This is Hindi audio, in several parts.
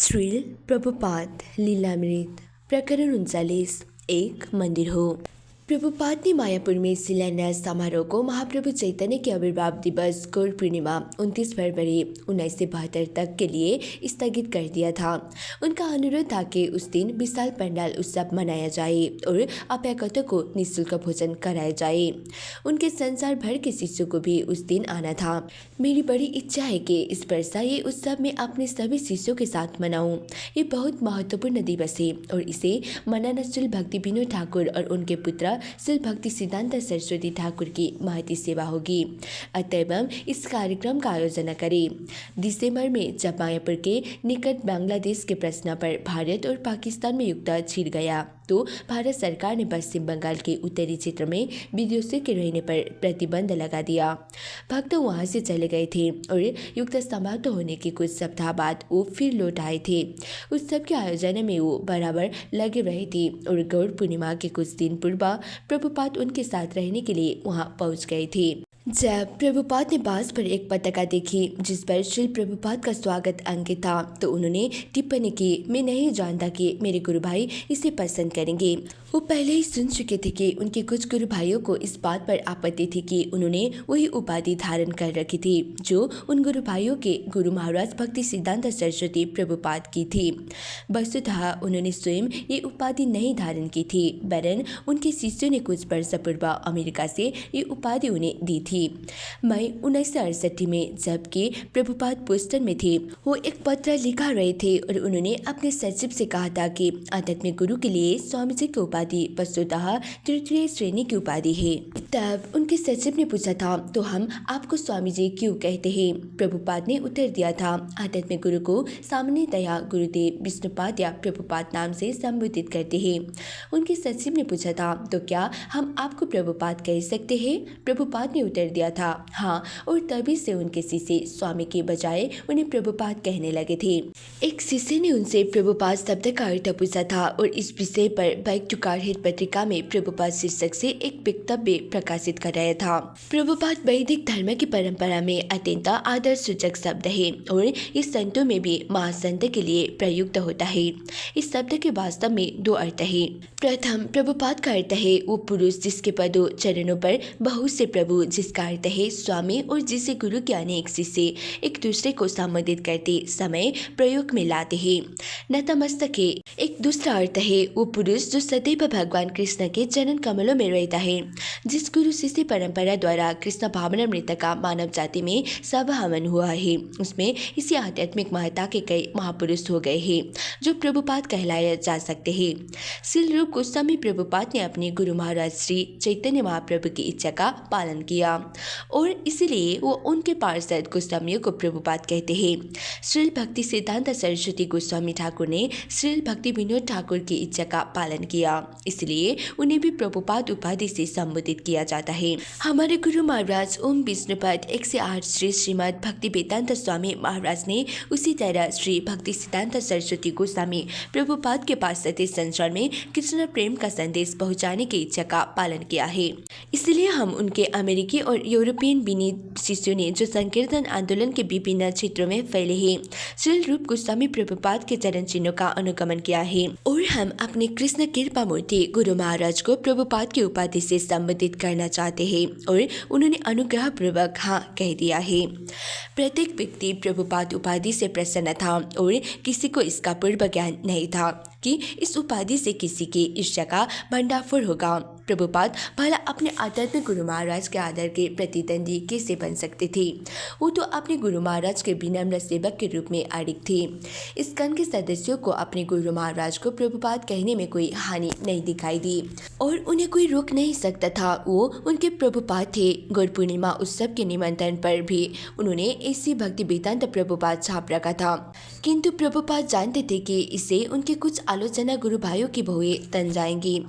श्रील प्रभुपाद लीलामृत प्रकरण 39 एक मंदिर हो। प्रभुपाद ने मायापुर में शिलान्यास समारोह को महाप्रभु चैतन्य के आविर्भाव दिवस गौर पूर्णिमा 29 फरवरी 1972 तक के लिए स्थगित कर दिया था। उनका अनुरोध था कि उस दिन विशाल पंडाल उत्सव मनाया जाए और अभ्यागतों को निःशुल्क भोजन कराया जाए। उनके संसार भर के शिष्यों को भी उस दिन आना था। मेरी बड़ी इच्छा है कि इस वर्ष ये उत्सव मैं अपने सभी शिष्यों के साथ मनाऊं। ये बहुत महत्वपूर्ण दिवस है और इसे मनाना श्री भक्ति विनोद ठाकुर और उनके पुत्र श्री भक्ति सिद्धांत सरस्वती ठाकुर की महती सेवा होगी। अतएव हम इस कार्यक्रम का आयोजन करें। दिसंबर में जब मायापुर के निकट बांग्लादेश के प्रश्न पर भारत और पाकिस्तान में युद्ध छिड़ गया तो भारत सरकार ने पश्चिम बंगाल के उत्तरी क्षेत्र में विदेशियों के रहने पर प्रतिबंध लगा दिया। भक्त वहां से चले गए थे और युद्ध समाप्त होने के कुछ सप्ताह बाद वो फिर लौट आए थे। उत्सव के आयोजन में वो बराबर लगे रहे थे और गौर पूर्णिमा के कुछ दिन पूर्व प्रभुपाद उनके साथ रहने के लिए वहां पहुंच गए थे। जब प्रभुपाद ने बांस पर एक पताका देखी जिस पर श्री प्रभुपाद का स्वागत अंकित था तो उन्होंने टिप्पणी की, मैं नहीं जानता कि मेरे गुरु भाई इसे पसंद करेंगे। वो पहले ही सुन चुके थे कि उनके कुछ गुरु भाइयों को इस बात पर आपत्ति थी कि उन्होंने वही उपाधि धारण कर रखी थी जो उन गुरु भाइयों के गुरु महाराज भक्ति सिद्धांत सरस्वती प्रभुपाद की थी। वस्तुतः उन्होंने स्वयं ये उपाधि नहीं धारण की थी, वरन उनके शिष्यों ने कुछ वर्ष पूर्व अमेरिका से ये उपाधि उन्हें दी थी। मई 1968 में जबकि प्रभुपाद बोस्टन में थे, वो एक पत्र लिखा रहे थे और उन्होंने अपने सचिव से कहा था कि आध्यात्मिक गुरु के लिए स्वामी जी की उपाधि वस्तुतः तृतीय श्रेणी की उपाधि है। तब उनके सचिव ने पूछा था, तो हम आपको स्वामी जी क्यों कहते हैं? प्रभुपाद ने उत्तर दिया था, आध्यात्मिक गुरु को सामान्यतया गुरुदेव विष्णुपाद या प्रभुपाद नाम से संबोधित करते हैं। उनके सचिव ने पूछा था, तो क्या हम आपको प्रभुपाद कह सकते हैं? प्रभुपाद ने उत्तर दिया था, हाँ, और तभी से उनके शिष्य स्वामी के बजाय उन्हें प्रभुपाद कहने लगे थे। एक शिष्य ने उनसे प्रभुपाद शब्द का अर्थ पूछा था और इस विषय पर बैक टू कारहित पत्रिका में प्रभुपाद शीर्षक से एक वक्तव्य प्रकाशित कराया था। प्रभुपाद वैदिक धर्म की परंपरा में अत्यंत आदर्श सूचक शब्द है और इस संतों में भी महासंत के लिए प्रयुक्त होता है। इस शब्द के वास्तव में दो अर्थ है। प्रथम, प्रभुपाद का अर्थ है वो पुरुष जिसके पदों चरणों पर बहुत से प्रभु, जिसका अर्थ है स्वामी और जिसे गुरु के अनेक शिष्य एक दूसरे को संबोधित करते समय प्रयोग में लाते हैं। नतमस्तक है। एक दूसरा अर्थ है वो पुरुष जो सदैव भगवान कृष्ण के चरण कमलों में रहता है। जिस गुरु शिष्य परंपरा द्वारा कृष्ण भावनामृत का मानव जाति में सभावन हुआ है उसमें इसी आध्यात्मिक महत्ता के कई महापुरुष हो गए हैं जो प्रभुपाद कहलाया जा सकते हैं। श्री रूप गोस्वामी प्रभुपाद ने अपने गुरु महाराज श्री चैतन्य महाप्रभु की इच्छा का पालन किया और इसलिए वो उनके पार्षद गोस्वामियों को प्रभुपाद कहते हैं। श्री भक्ति सिद्धांत सरस्वती गोस्वामी ठाकुर ने श्री भक्ति विनोद ठाकुर की इच्छा का पालन किया, इसलिए उन्हें भी प्रभुपाद उपाधि से संबोधित किया जाता है। हमारे गुरु महाराज ओम विष्णुपद 108 श्री श्रीमद भक्ति वेदांत स्वामी महाराज ने उसी तरह श्री भक्ति सिद्धांत सरस्वती गोस्वामी प्रभुपाद के पाश्चात्य संसार में कृष्ण प्रेम का संदेश पहुंचाने की इच्छा का पालन किया है। इसलिए हम उनके अमेरिकी और यूरोपियन विनीत शिष्यों ने जो संकीर्तन आंदोलन के विभिन्न क्षेत्रों में फैले हैं श्री रूप गोस्वामी प्रभुपाद के चरण चिन्हों का अनुगमन किया है और हम अपने कृष्ण कृपा मूर्ति गुरु महाराज को प्रभुपाद की उपाधि से संबोधित करना चाहते हैं और उन्होंने अनुग्रह पूर्वक हाँ कह दिया है। प्रत्येक व्यक्ति प्रभुपाद उपाधि से प्रसन्न था और किसी को इसका पूर्व ज्ञान नहीं था कि इस उपाधि से किसी की ईर्ष्या का भंडाफोड़ होगा। प्रभुपाद भला अपने आध्यात्मिक गुरु महाराज के आदर के प्रतिद्वंदी कैसे बन सकते थे? वो तो अपने गुरु महाराज के विनम्र सेवक के रूप में अडिग थे। इस गण के सदस्यों को अपने गुरु महाराज को प्रभुपाद कहने में कोई हानि नहीं दिखाई दी और उन्हें कोई रोक नहीं सकता था। वो उनके प्रभुपाद थे। गौर पूर्णिमा उत्सव के निमंत्रण पर भी उन्होंने ऐसी भक्ति वेदांत प्रभुपाद छाप रखा था, किंतु प्रभुपाद जानते थे कि इससे उनके कुछ आलोचना गुरु भाइयों की बहुएं तन जाएंगी।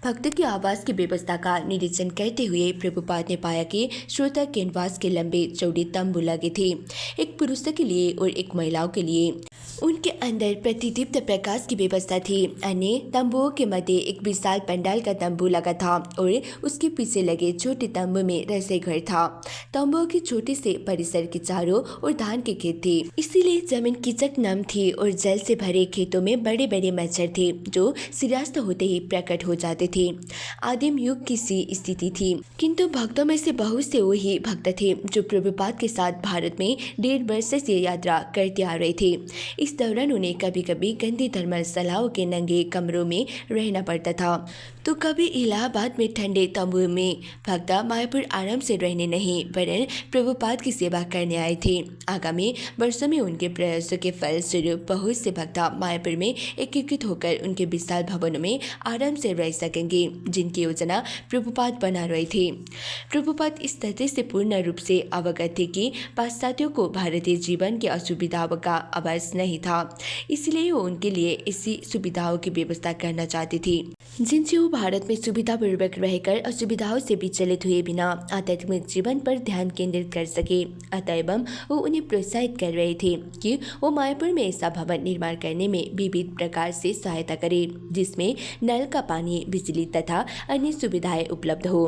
भक्तों की आवाज की व्यवस्था का निरीक्षण करते हुए प्रभुपाद ने पाया कि श्रोता कैनवास के लंबे चौड़े तंबू लगे थे, एक पुरुषों के लिए और एक महिलाओं के लिए। उनके अंदर प्रतिदीप्त प्रकाश की व्यवस्था थी। अन्य तंबुओं के मध्य एक विशाल पंडाल का तंबू लगा था और उसके पीछे लगे छोटे तंबू में रसोई घर था। तंबुओं के छोटे से परिसर के चारों ओर धान के खेत थे, इसीलिए जमीन कीचक नम थी और जल से भरे खेतों में बड़े बड़े मच्छर थे जो सूर्यास्त होते ही प्रकट हो जाते थे। आदिम युग की सी स्थिति थी, किंतु भक्तों में से बहुत से वही भक्त थे जो प्रभुपाद के साथ भारत में 1.5 वर्ष से यात्रा करते आ रहे थे। इस दौरान उन्हें कभी कभी गंदी धर्मशालाओं के नंगे कमरों में रहना पड़ता था, तो कभी इलाहाबाद में ठंडे तंबू में। भक्त मायापुर आराम से रहने नहीं वरन प्रभुपाद की सेवा करने आए थे। आगामी वर्षों में उनके प्रयासों के फलस्वरूप बहुत से भक्त मायापुर में एकीकृत होकर उनके विशाल भवनों में आराम से रह सकेंगे, जिनकी योजना प्रभुपाद बना रहे थे। प्रभुपाद इस तथ्य से पूर्ण रूप से अवगत थे कि पाश्चात्यों को भारतीय जीवन की असुविधाओं का आभास नहीं था, इसलिए वो उनके लिए ऐसी सुविधाओं की व्यवस्था करना चाहते थे जिनसे वो भारत में सुविधापूर्वक रहकर असुविधाओं से विचलित हुए बिना आध्यात्मिक जीवन पर ध्यान केंद्रित कर सके। अतएव वो उन्हें प्रोत्साहित कर रहे थे कि वो मायापुर में ऐसा भवन निर्माण करने में विविध प्रकार से सहायता करे जिसमें नल का पानी, बिजली तथा अन्य सुविधाएं उपलब्ध हो।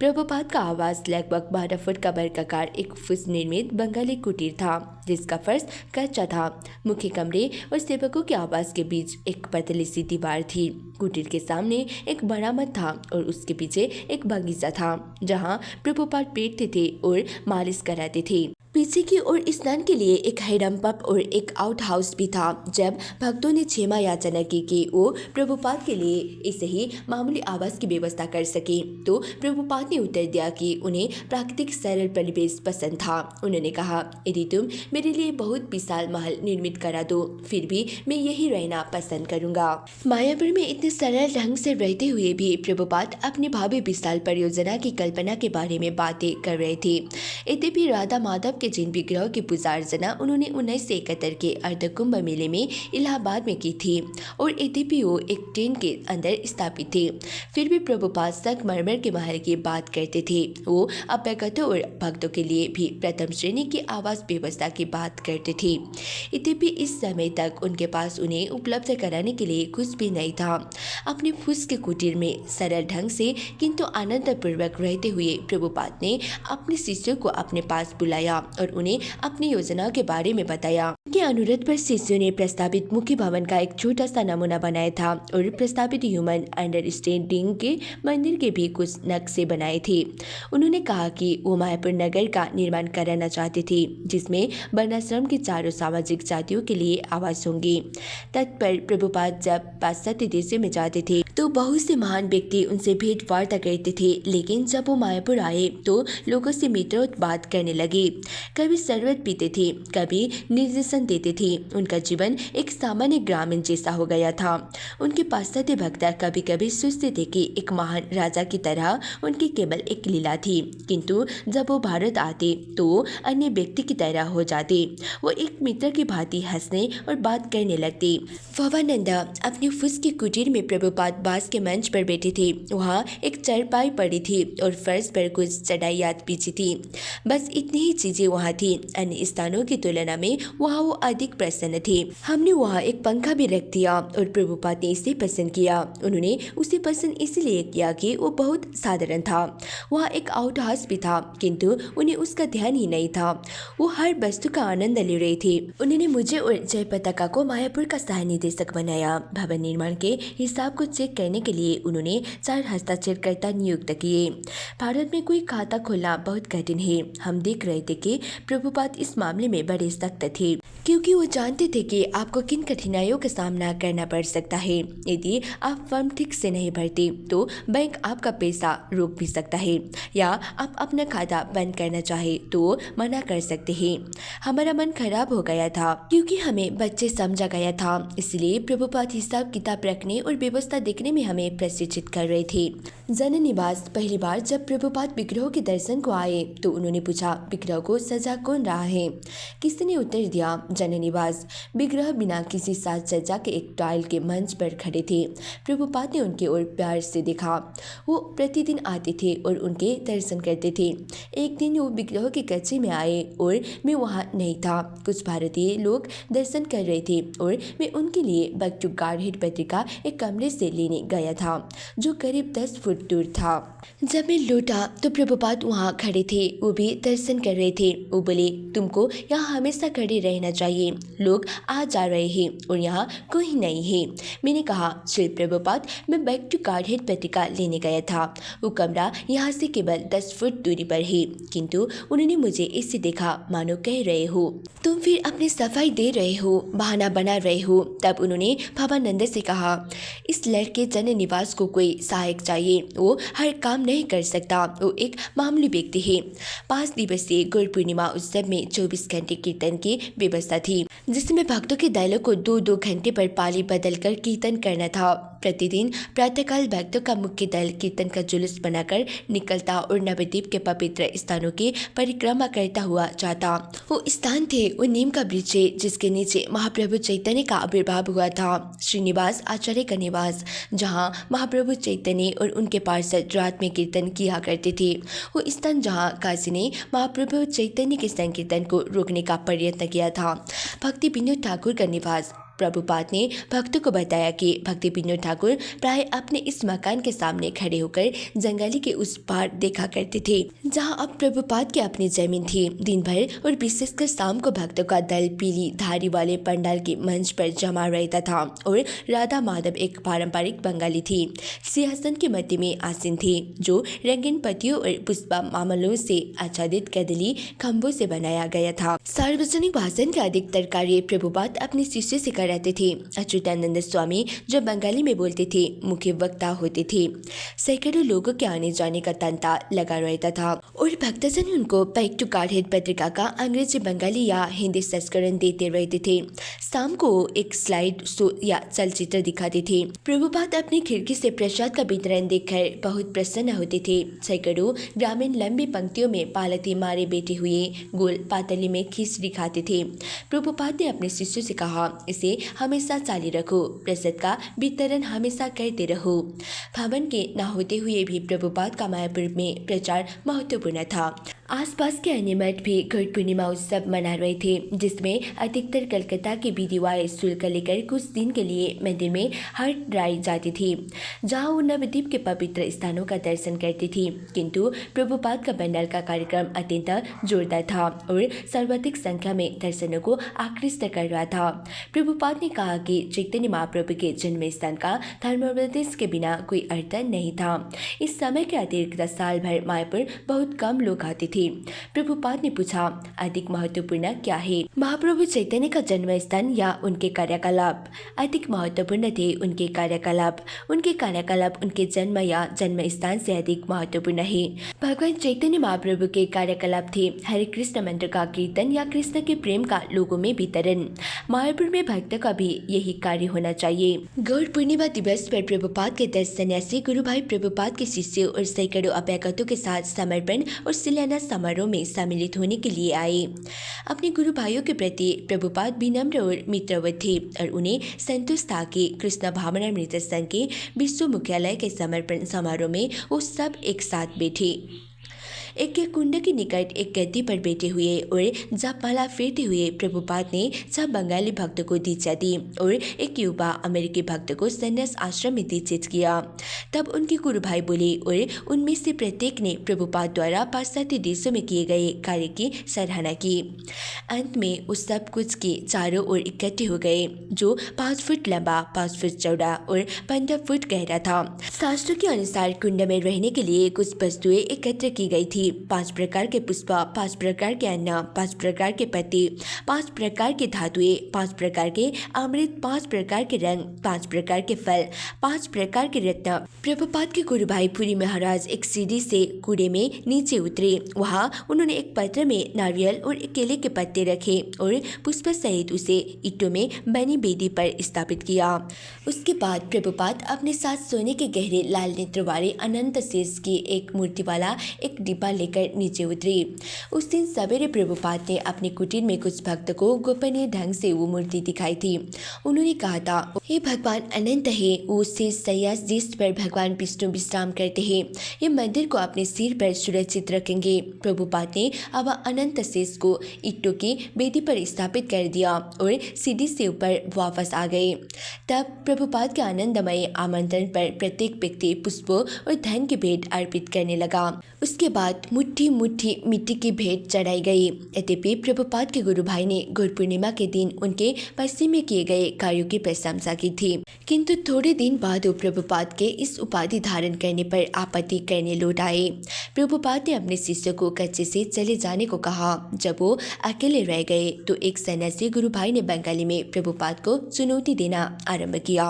प्रभुपाद का आवास लगभग 12 फुट का वर्गाकार एक फुस निर्मित बंगाली कुटीर था, जिसका फर्श कच्चा था। मुख्य कमरे और सेवकों के आवास के बीच एक पतली सी दीवार थी। कुटीर के सामने एक बड़ा मठ था और उसके पीछे एक बगीचा था जहां प्रभुपाद बैठते थे और मालिश कराते थे। पीछे की ओर स्नान के लिए एक हैंडपंप और एक आउट हाउस भी था। जब भक्तों ने क्षमा याचना की कि वो प्रभुपाद के लिए ऐसे ही मामूली आवास की व्यवस्था कर सके, तो प्रभुपाद ने उत्तर दिया कि उन्हें प्राकृतिक सरल परिवेश पसंद था। उन्होंने कहा, यदि तुम मेरे लिए बहुत विशाल महल निर्मित करा दो, फिर भी मैं यही रहना पसंद करूंगा। मायापुर में इतने सरल ढंग से रहते हुए भी प्रभुपाद अपनी भावी विशाल परियोजना की कल्पना के बारे में बातें कर रहे थे। यद्यपि राधा माधव के जिन विग्रहों की पूजा अर्चना उन्होंने 1971 के अर्धकुंभ मेले में इलाहाबाद में की थी और यद्यपि वो एक टेंट के अंदर स्थापित थे, फिर भी प्रभुपाद संगमरमर के महल की बात करते थे। वो अभ्यागतों और भक्तों के लिए भी प्रथम श्रेणी की आवास व्यवस्था की बात करते थे। यद्यपि इस समय तक उनके पास उन्हें उपलब्ध कराने के लिए कुछ भी नहीं था। अपने फूस के कुटीर में सरल ढंग से किंतु आनंदपूर्वक रहते हुए प्रभुपाद ने अपने शिष्यों को अपने पास बुलाया और उन्हें अपनी योजनाओं के बारे में बताया। उनके अनुरोध पर शिष्यों ने प्रस्तावित मुख्य भवन का एक छोटा सा नमूना बनाया था और प्रस्तावित ह्यूमन अंडरस्टैंडिंग के मंदिर के भी कुछ नक्शे बनाए थे। उन्होंने कहा कि वो मायापुर नगर का निर्माण कराना चाहते थे जिसमें वर्णाश्रम के चारों सामाजिक जातियों के लिए आवास होंगे। तत्पर प्रभुपाद जब पाश्चात्य देशों में जाते थे तो बहुत से महान व्यक्ति उनसे भेंट वार्ता करते थे, लेकिन जब वो मायापुर आए तो लोगों से मित्रोत्पाद करने लगे। कभी शरबत पीते थे, कभी निर्देशन देते थे। उनका जीवन एक सामान्य ग्रामीण जैसा हो गया था। उनके पाश्चात्य भक्त कभी कभी सोचते थे कि एक महान राजा की तरह उनकी केवल एक लीला थी, किंतु जब वो भारत आते तो अन्य व्यक्ति की तरह हो जाते। वो एक मित्र की भांति हंसने और बात करने लगते। भवानंदा अपने फूस की कुटीर में प्रभुपाद बांस के मंच पर बैठे थे। वहाँ एक चारपाई पड़ी थी और फर्श पर कुछ चटाइयाँ बिछी थी। बस इतनी ही चीजें वहाँ थी। अन्य स्थानों की तुलना में वहाँ वो अधिक प्रसन्न थे। हमने वहाँ एक पंखा भी रख दिया और प्रभुपाद ने इसे पसंद किया। उन्होंने उसे पसंद इसलिए किया कि वो बहुत साधारण था। वहाँ एक आउट हाउस भी था, किंतु उन्हें उसका ध्यान ही नहीं था। वो हर वस्तु का आनंद ले रहे थे। उन्होंने मुझे और जय पताका को मायापुर का सह निदेशक बनाया। भवन निर्माण के हिसाब को चेक करने के लिए उन्होंने 4 हस्ताक्षरकर्ता नियुक्त किए। भारत में कोई खाता खोलना बहुत कठिन है। हम देख रहे थे कि प्रभुपाद इस मामले में बड़े सख्त थे, क्योंकि वो जानते थे कि आपको किन कठिनाइयों का सामना करना पड़ सकता है। यदि आप फॉर्म ठीक से नहीं भरते तो बैंक आपका पैसा रोक भी सकता है, या आप अपना खाता बंद करना चाहे तो मना कर सकते हैं। हमारा मन खराब हो गया था क्योंकि हमें बच्चे समझा गया था, इसलिए प्रभुपाद हिसाब किताब रखने और व्यवस्था देखने में हमें प्रशिक्षित कर रहे थे। जन निवास पहली बार जब प्रभुपाद विग्रहों के दर्शन को आए तो उन्होंने पूछा, विग्रह को सजा कौन रहा है? किसी ने उत्तर दिया, जननिवास विग्रह बिना किसी साज सज्जा के एक टाइल के मंच पर खड़े थे। प्रभुपाद ने उनके ओर प्यार से देखा। वो प्रतिदिन आते थे और उनके दर्शन करते थे। एक दिन वो विग्रह के कच्चे में आए और मैं वहाँ नहीं था। कुछ भारतीय लोग दर्शन कर रहे थे और मैं उनके लिए बैक टू गार्डहेड पत्रिका एक कमरे से लेने गया था जो करीब 10 फुट दूर था। जब मैं लौटा तो प्रभुपाद वहाँ खड़े थे। वो भी दर्शन कर रहे थे। वो बोले, तुमको यहाँ हमेशा खड़े रहना चाहिए, लोग आ जा रहे हैं और यहाँ कोई नहीं है। मैंने कहा, श्री प्रभुपाद, मैं बैक टू गार्डहेड पत्रिका लेने गया था। वो कमरा यहाँ से केवल 10 फुट दूरी पर है, किंतु उन्होंने मुझे इससे देखा मानो कह रहे हो तुम फिर अपनी सफाई दे रहे हो, बहाना बना रहे हो। तब उन्होंने भावानंद से कहा, इस लड़के जन निवास को कोई सहायक चाहिए, वो हर काम नहीं कर सकता, वो एक मामूली व्यक्ति है। 5 दिवसीय गुरु पूर्णिमा उत्सव में 24 घंटे कीर्तन की व्यवस्था थी, जिसमें भक्तों के दलों को 2-2 घंटे पर पाली बदलकर कीर्तन करना था। प्रतिदिन प्रातःकाल भक्तों का मुख्य दल कीर्तन का जुलूस बनाकर निकलता और नवद्वीप के पवित्र स्थानों की परिक्रमा करता हुआ जाता। वो स्थान थे वो नीम का वृक्ष जिसके नीचे महाप्रभु चैतन्य का आविर्भाव हुआ था, श्रीनिवास आचार्य का निवास, जहाँ महाप्रभु चैतन्य और उनके पार्षद रात में कीर्तन किया करते थे। वो स्थान जहाँ काशी ने महाप्रभु चैतन्य के संकीर्तन को रोकने का प्रयत्न किया था। भक्ति विनोद ठाकुर का निवास। प्रभुपाद ने भक्तों को बताया कि भक्ति विनोद ठाकुर प्राय अपने इस मकान के सामने खड़े होकर जंगली के उस पार देखा करते थे, जहां अब प्रभुपाद की अपनी जमीन थी। दिन भर और विशेषकर शाम को भक्तों का दल पीली धारी वाले पंडाल के मंच पर जमा रहता था और राधा माधव एक पारंपरिक बंगाली थी, सिंहासन के मध्य में आसीन थे, जो रंगीन पत्तियों और पुष्पा मामलों से आच्छादित कदली खंभों से बनाया गया था। सार्वजनिक भाषण का अधिकतर कार्य प्रभुपाद अपने शिष्य से रहते थे। अच्युतानंद स्वामी जो बंगाली में बोलते थे, मुख्य वक्ता होते थे। सैकड़ों लोगों के आने जाने का तांता लगा रहता था और भक्तजन उनको बैक टू गार्डहेड पत्रिका का अंग्रेजी, बंगाली या हिंदी संस्करण देते रहते थे। शाम को एक स्लाइड शो या चलचित्र दिखाते थे। प्रभुपाद अपनी खिड़की से प्रसाद का वितरण देखकर बहुत प्रसन्न होते थे। सैकड़ों ग्रामीण लंबी पंक्तियों में पालथी मारे बैठे हुए गोल पातली में खिचड़ी खाते थे। प्रभुपाद ने अपने शिष्यों से कहा, इसे हमेशा जारी रखो, प्रसाद का वितरण हमेशा करते रहो। भवन के न होते हुए भी प्रभुपाद का मायापुर में प्रचार महत्वपूर्ण था। आसपास के अन्य मठ भी गुरु पूर्णिमा उत्सव मना रहे थे, जिसमें अधिकतर कलकत्ता के विधिवाय शुल्क लेकर कुछ दिन के लिए मंदिर में हट ड्राई जाती थी, जहां वो नवद्वीप के पवित्र स्थानों का दर्शन करती थी। किंतु प्रभुपाद का पंडाल का कार्यक्रम अत्यंत जोरदार था और सर्वाधिक संख्या में दर्शनों को आकृष्ट कर रहा था। प्रभुपाद ने कहा कि चैतन्य महाप्रभु के जन्म स्थान का धर्मोपदेश के बिना कोई अर्थ नहीं था। इस समय के अतिरिक्त साल भर मायापुर बहुत कम लोग आते थे। प्रभुपाद ने पूछा, अधिक महत्वपूर्ण क्या है, महाप्रभु चैतन्य का जन्म स्थान या उनके कार्यकलाप? अधिक महत्वपूर्ण थे उनके कार्यकलाप। उनके कार्यकलाप उनके जन्म या जन्म स्थान से अधिक महत्वपूर्ण है। भगवान चैतन्य महाप्रभु के कार्यकलाप थे हरे कृष्ण मंत्र का कीर्तन या कृष्ण के प्रेम का लोगों में वितरण। मायापुर में भक्त का भी यही कार्य होना चाहिए। गौर पूर्णिमा दिवस पर प्रभुपाद के 10 सन्यासी गुरु भाई प्रभुपाद के शिष्यों और सैकड़ों अभ्यागतों के साथ समर्पण और शिलान्यास समारोह में सम्मिलित होने के लिए आए। अपने गुरु भाइयों के प्रति प्रभुपाद विनम्र और मित्रवत थे और उन्हें संतोष था कि कृष्ण भावनामृत संघ के विश्व मुख्यालय के समर्पण समारोह में वो सब एक साथ बैठे। एक कुंड के निकट एक गद्दी पर बैठे हुए और जपमाला फेरते हुए प्रभुपाद ने 6 बंगाली भक्तों को दीक्षा दी और एक युवा अमेरिकी भक्त को संन्यास आश्रम में दीक्षित किया। तब उनके गुरु भाई बोले और उनमें से प्रत्येक ने प्रभुपाद द्वारा पाश्चात्य देशों में किए गए कार्य की सराहना की। अंत में उस सब कुछ के चारों ओर इकट्ठे हो गए, जो 5 फुट लंबा, 5 फुट चौड़ा और 15 फुट गहरा था। शास्त्रों के अनुसार कुंड में रहने के लिए कुछ वस्तुएं एकत्र की गई थी। 5 प्रकार के पुष्प, 5 प्रकार के अन्न, 5 प्रकार के पत्ते, 5 प्रकार के धातुएं, 5 प्रकार के अमृत, 5 प्रकार के रंग, 5 प्रकार के फल, 5 प्रकार के रत्न। प्रभुपाद के गुरु भाई पुरी महाराज एक सीढ़ी से कूड़े में नीचे उतरे। वहाँ उन्होंने एक पात्र में नारियल और केले के पत्ते रखे और पुष्प सहित उसे ईंटों में बनी वेदी पर स्थापित किया। उसके बाद प्रभुपाद अपने साथ सोने के गहरे लाल नेत्र वाले अनंत शेष की एक मूर्ति वाला एक डिब्बा लेकर नीचे उतरे। उस दिन सवेरे प्रभुपाद ने अपने कुटीर में कुछ भक्त को गोपनीय ढंग से वो मूर्ति दिखाई थी। उन्होंने कहा था, हे भगवान अनंत है, वो शेष शैया जिस पर भगवान विष्णु विश्राम करते हैं, ये मंदिर को अपने सिर पर सुरक्षित रखेंगे। प्रभुपाद ने अब अनंत शेष को ईंटों की वेदी पर स्थापित कर दिया और सीढ़ी से ऊपर वापस आ गए। तब प्रभुपाद के आनंदमय आमंत्रण पर प्रत्येक व्यक्ति पुष्पों और धन की भेंट अर्पित करने लगा। उसके बाद मुट्ठी मुट्ठी मिट्टी की भेंट चढ़ाई गई। यद्यपि प्रभुपाद के गुरु भाई ने गुरु पूर्णिमा के दिन उनके पश्चिम में किए गए कार्यों की प्रशंसा की थी, किंतु थोड़े दिन बाद वो प्रभुपाद के इस उपाधि धारण करने पर आपत्ति करने लौट आए। प्रभुपाद ने अपने शिष्य को कच्चे से चले जाने को कहा। जब वो अकेले रह गए तो एक सन्यासी गुरु भाई ने बंगाली में प्रभुपाद को चुनौती देना आरंभ किया।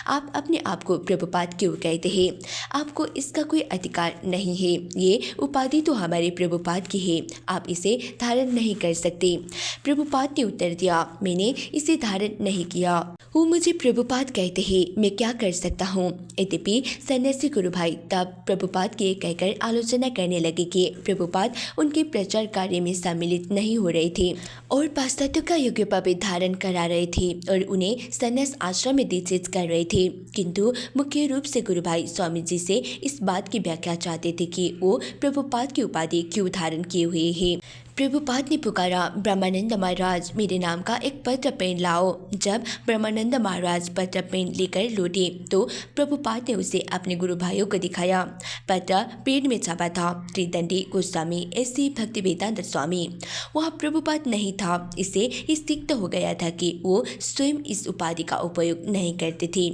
आप अपने आप को प्रभुपाद क्यों कहते हैं? आपको इसका कोई अधिकार नहीं है। ये उपाधि तो हमारे प्रभुपाद की है, आप इसे धारण नहीं कर सकते। प्रभुपाद ने उत्तर दिया, मैंने इसे धारण नहीं किया। वो मुझे प्रभुपाद कहते हैं, मैं क्या कर सकता हूँ? यद्यपि सन्यासी गुरु भाई तब प्रभुपाद के कहकर आलोचना करने लगे कि प्रभुपाद उनके प्रचार कार्य में सम्मिलित नहीं हो रहे थे और पाश्चात्यों का योग्य पवित्र धारण करा रहे थे और उन्हें संन्यास आश्रम में दीक्षित कर रहे थे। किंतु मुख्य रूप से गुरु भाई स्वामी जी से इस बात की व्याख्या चाहते थे कि वो प्रभुपाद की उपाधि क्यों धारण किए हुए हैं। प्रभुपाद ने पुकारा, ब्रह्मानंद महाराज, मेरे नाम का एक पत्र पेन लाओ। जब ब्रह्मानंद महाराज पत्र पेन लेकर लौटे तो प्रभुपाद ने उसे अपने गुरु भाइयों को दिखाया। पत्र पेन में छपा था, त्रिदंडी गोस्वामी ऐसी भक्ति वेदांत स्वामी। वहाँ प्रभुपाद नहीं था। इससे स्थिक्त हो गया था कि वो स्वयं इस उपाधि का उपयोग नहीं करते थे।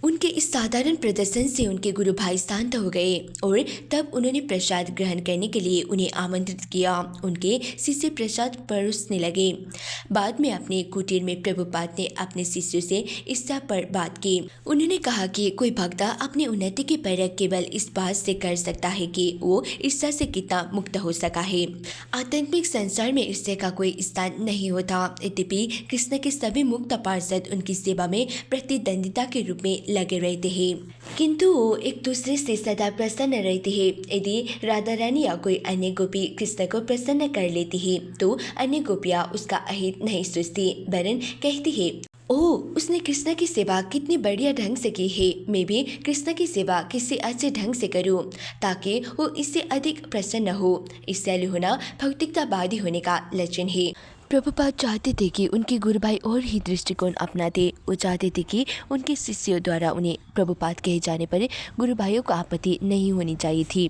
उनके इस साधारण प्रदर्शन से उनके गुरु भाई शांत हो गए और तब उन्होंने प्रसाद ग्रहण करने के लिए उन्हें आमंत्रित किया। उनके शिष्य प्रसाद परोसने लगे। बाद में अपने कुटीर में प्रभुपाद ने अपने शिष्यों से ईर्ष्या पर बात की। उन्होंने कहा कि कोई भक्त अपनी उन्नति की परख केवल इस बात से कर सकता है कि वो ईर्ष्या से कितना मुक्त हो सका है। आध्यात्मिक संसार में ईर्ष्या का कोई स्थान नहीं होता। यद्यपि कृष्ण के सभी मुक्त पार्षद उनकी सेवा में प्रतिद्वंदिता के रूप में लगे रहते हैं, किंतु वो एक दूसरे से सदा प्रसन्न रहते हैं। यदि राधा रानी या कोई अन्य गोपी कृष्ण को प्रसन्न कर लेती है तो अन्य गोपियाँ उसका अहित नहीं सोचती, वरन कहती है, ओह, उसने कृष्ण की सेवा कितनी बढ़िया ढंग से की है, मैं भी कृष्ण की सेवा किसी अच्छे ढंग से करूं ताकि वो इससे अधिक प्रसन्न हो। इससे होना भौतिकतावादी होने का लक्षण है। प्रभुपाद चाहते थे कि उनके गुरु भाई और ही दृष्टिकोण अपनाते। वो चाहते थे कि उनके शिष्यों द्वारा उन्हें प्रभुपाद कहे जाने पर गुरु भाइयों को आपत्ति नहीं होनी चाहिए थी।